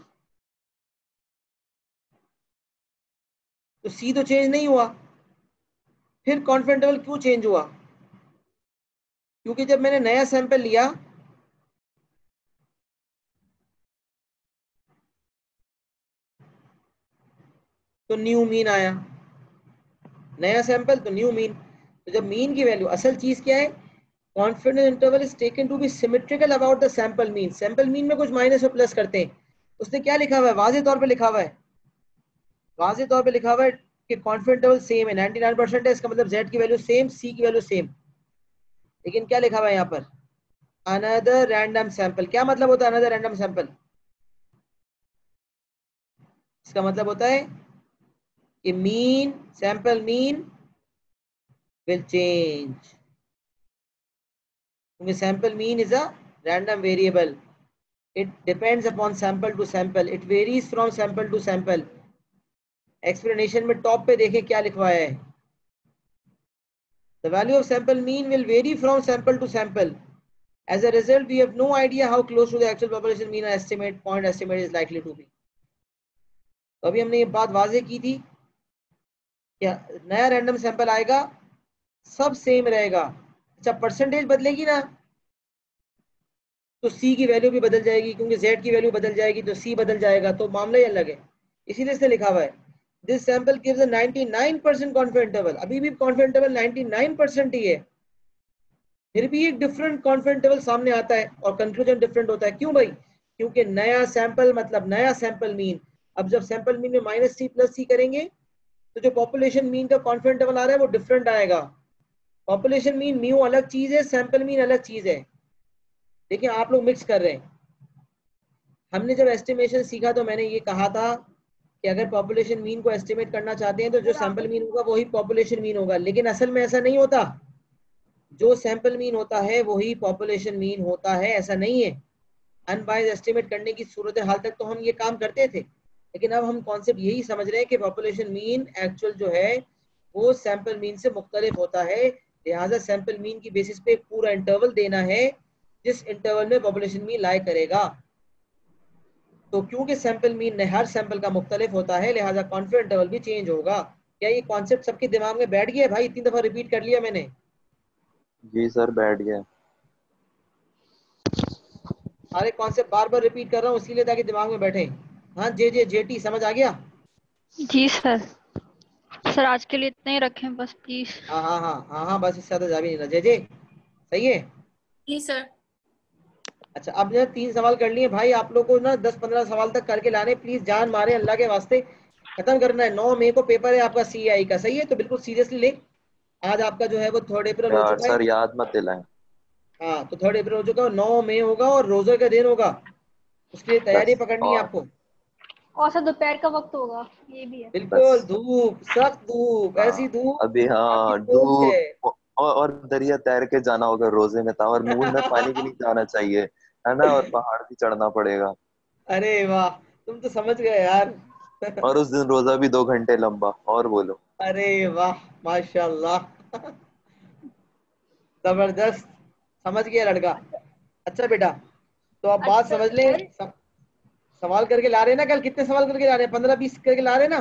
तो C तो चेंज नहीं हुआ, फिर कॉन्फिडेंस इंटरवल क्यों चेंज हुआ? क्योंकि जब मैंने नया सैंपल लिया तो न्यू मीन आया, नया सैंपल तो न्यू मीन। तो जब मीन की वैल्यू, असल चीज क्या है, confidence interval is taken to be symmetrical about the sample mean. Sample mean में कुछ माइनस और प्लस करते हैं। उसने क्या लिखा हुआ है? वाज़ेह तौर पे लिखा हुआ है, वाज़ेह तौर पे लिखा हुआ है कि कॉन्फिडेंस इंटरवल सेम है, 99% है, इसका मतलब Z की वैल्यू सेम, C की वैल्यू सेम। लेकिन क्या लिखा हुआ है यहाँ पर? Another random sample. क्या मतलब होता है अनदर रैंडम सैंपल? इसका मतलब होता है कि mean, sample mean will change, क्योंकि sample mean is a random variable, it depends upon sample to sample, it varies from sample to sample। Explanation में टॉप पे देखें क्या लिखवाया है, the value of sample mean will vary from sample to sample, as a result we have no idea how close to the actual population mean or estimate point estimate is likely to be। तो अभी हमने ये बात वाज़ेह की थी कि नया random sample आएगा सब सेम रहेगा। अच्छा, परसेंटेज बदलेगी ना तो C की वैल्यू भी बदल जाएगी, क्योंकि Z की वैल्यू बदल जाएगी तो C बदल जाएगा, तो मामला ही अलग है। इसीलिए इसने लिखा हुआ है this sample gives a 99% confidence interval. अभी भी कॉन्फिडेंस इंटरवल 99% ही है, फिर भी एक डिफरेंट कॉन्फिडेंस इंटरवल सामने आता है और कंक्लूजन डिफरेंट होता है। क्यों भाई? क्योंकि नया सैंपल मतलब नया सैंपल मीन। अब जब सैंपल मीन में -C + C करेंगे तो जो पॉपुलेशन मीन का कॉन्फिडेंस इंटरवल आ रहा है वो डिफरेंट आएगा। पॉपुलेशन मीन म्यू अलग चीज है, सैंपल मीन अलग चीज है। देखिए आप लोग मिक्स कर रहे हैं। हमने जब एस्टिमेशन सीखा तो मैंने ये कहा था कि अगर पॉपुलेशन मीन को एस्टिमेट करना चाहते हैं तो जो सैंपल मीन होगा वही पॉपुलेशन मीन होगा, लेकिन असल में ऐसा नहीं होता। जो सैंपल मीन होता है वही पॉपुलेशन मीन होता है, ऐसा नहीं है। अनबायस्ड एस्टिमेट करने की सूरत हाल तक तो हम ये काम करते थे, लेकिन अब हम कॉन्सेप्ट यही समझ रहे हैं कि पॉपुलेशन मीन एक्चुअल जो है वो सैंपल मीन से मुख्तलिफ होता है। लिहाजा सैंपल मीन की बेसिस पे पूरा इंटरवल देना है जिस इंटरवल में पॉपुलेशन मीन लाई करेगा। तो क्योंकि सैंपल मीन हर सैंपल का मुख्तलिफ होता है, लिहाजा कॉन्फिडेंस इंटरवल भी चेंज होगा। क्या ये कॉन्सेप्ट सबके दिमाग में बैठ गया भाई? इतनी दफा रिपीट कर लिया मैंने। जी सर, बैठ गया। सारे कॉन्सेप्ट बार बार रिपीट कर रहा हूँ इसीलिए ताकि दिमाग में बैठे। हाँ जेटी समझ आ गया? जी सर। सर आज के लिए इतना ही रखें बस प्लीज। हाँ हाँ हाँ हाँ हाँ, बस इससे ज्यादा जा भी नहीं रहा। जे सही है। जी सर। अच्छा, अब जो 3 सवाल कर लिए भाई, आप लोग को ना 10-15 सवाल तक करके लाने, प्लीज जान मारे अल्लाह के वास्ते, खत्म करना है। 9 मई को पेपर है आपका सीआई का, सही है? तो बिल्कुल सीरियसली ले। आज आपका जो है वो 3 अप्रैल हो यार चुका है। सर याद मत दिलाएं। हाँ, तो 3 अप्रैल हो चुका है, 9 मई होगा और रोजे का दिन होगा, उसके लिए तैयारी बस पकड़नी है और आपको। और सर दोपहर का वक्त होगा, ये भी है। बिल्कुल, बस धूप, सख्त धूप, ऐसी हाँ धूप अभी आपकी हाँ सोच है। धूप और दरिया तैर के जाना होगा रोजे में था, और मुंह में पानी भी नहीं जाना चाहिए, है ना, और पहाड़ भी चढ़ना पड़ेगा। अरे वाह, तुम तो समझ गए यार। और उस दिन रोजा भी 2 घंटे लंबा, और बोलो। अरे वाह, माशाल्लाह, जबरदस्त, समझ गया लड़का। अच्छा बेटा, तो आप बात अच्छा समझ लें। सर। सवाल करके ला रहे हैं ना? कल कितने सवाल करके ला रहे हैं? 15-20 करके ला रहे हैं ना?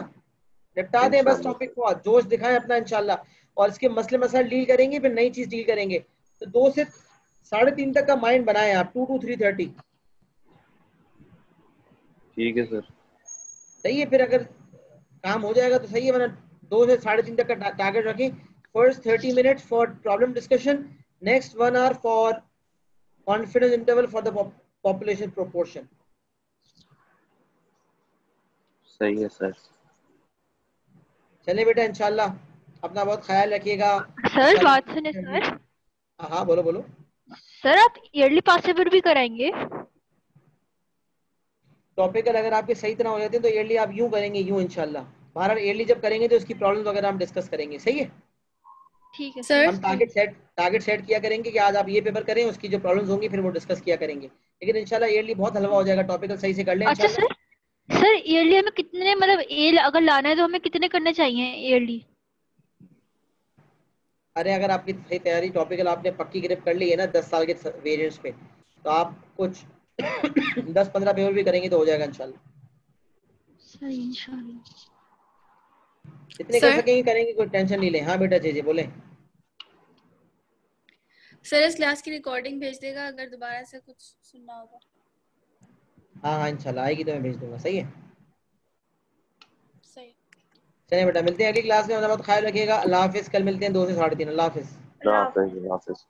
निपटा दें बस इंशाल्लाह टॉपिक सर। को, आज जोश दिखाएं अपना इंशाल्लाह। और इसके मसले मसाइल डील करेंगे, फिर नई चीज डील करेंगे। तो 2 से 3:30 तक का माइंड बनाएं आप, 2 to 3:30। ठीक है सर। सही है? फिर अगर काम हो जाएगा तो सही है, वरना 2 से 3:30 तक का टारगेट रखें। First 30 minutes for problem discussion, next 1 hour for confidence interval for the population proportion. सही है सर। चले बेटा, इंशाल्लाह अपना बहुत ख्याल रखिएगा। सर बात सुने इंशाल्लाह। सर। हाँ हाँ, बोलो बोलो। सर आप ईयरली पास पेपर भी कराएंगे? टॉपिकल अगर आपके सही तरह हो जाते हैं तो ईयरली आप यूं करेंगे, यूं इंशाल्लाह। बहरहाल ईयरली जब करेंगे तो उसकी प्रॉब्लम्स वगैरह हम डिस्कस करेंगे, सही है? ठीक है सर सर। हम टारगेट सेट किया करेंगे कि आज आप ये पेपर करें, उसकी जो प्रॉब्लम्स होंगी फिर वो डिस्कस किया करेंगे। लेकिन इंशाल्लाह ईयरली बहुत हलवा हो जाएगा, टॉपिकल सही से कर लें अच्छा इंशाल्लाह। सर। सर ईयरली हमें कितने, मतलब ए अगर लाना है तो हमें कितने करने चाहिए ईयरली? अरे अगर आपकी सही तैयारी, टॉपिकल आपने पक्की ग्रिप कर ली है ना 10 साल के वेरिएंट्स पे, तो आप कुछ 10-15 पेपर भी करेंगे तो हो जाएगा इंशाल्लाह। सही इंशाल्लाह। जितने कर सर सकेंगे करेंगे, कोई टेंशन नहीं लें। हाँ बेटा, जी जी बोले। सर इस क्लास की रिकॉर्डिंग भेज देगा अगर दोबारा से कुछ सुनना होगा। हाँ हाँ, इंशाल्लाह आएगी तो मैं भेज दूंगा, सही है? सही। चलिए बेटा, मिलते हैं अगली क्लास में। अपना बहुत ख्याल रखिएगा। अल्लाह हाफिज़। कल मिलते हैं 2 से 3:30। अल्लाह हाफिज़। अल्लाह अल्लाह हाफिज़, हाफ़िज़। अल्लाह हाफिज़।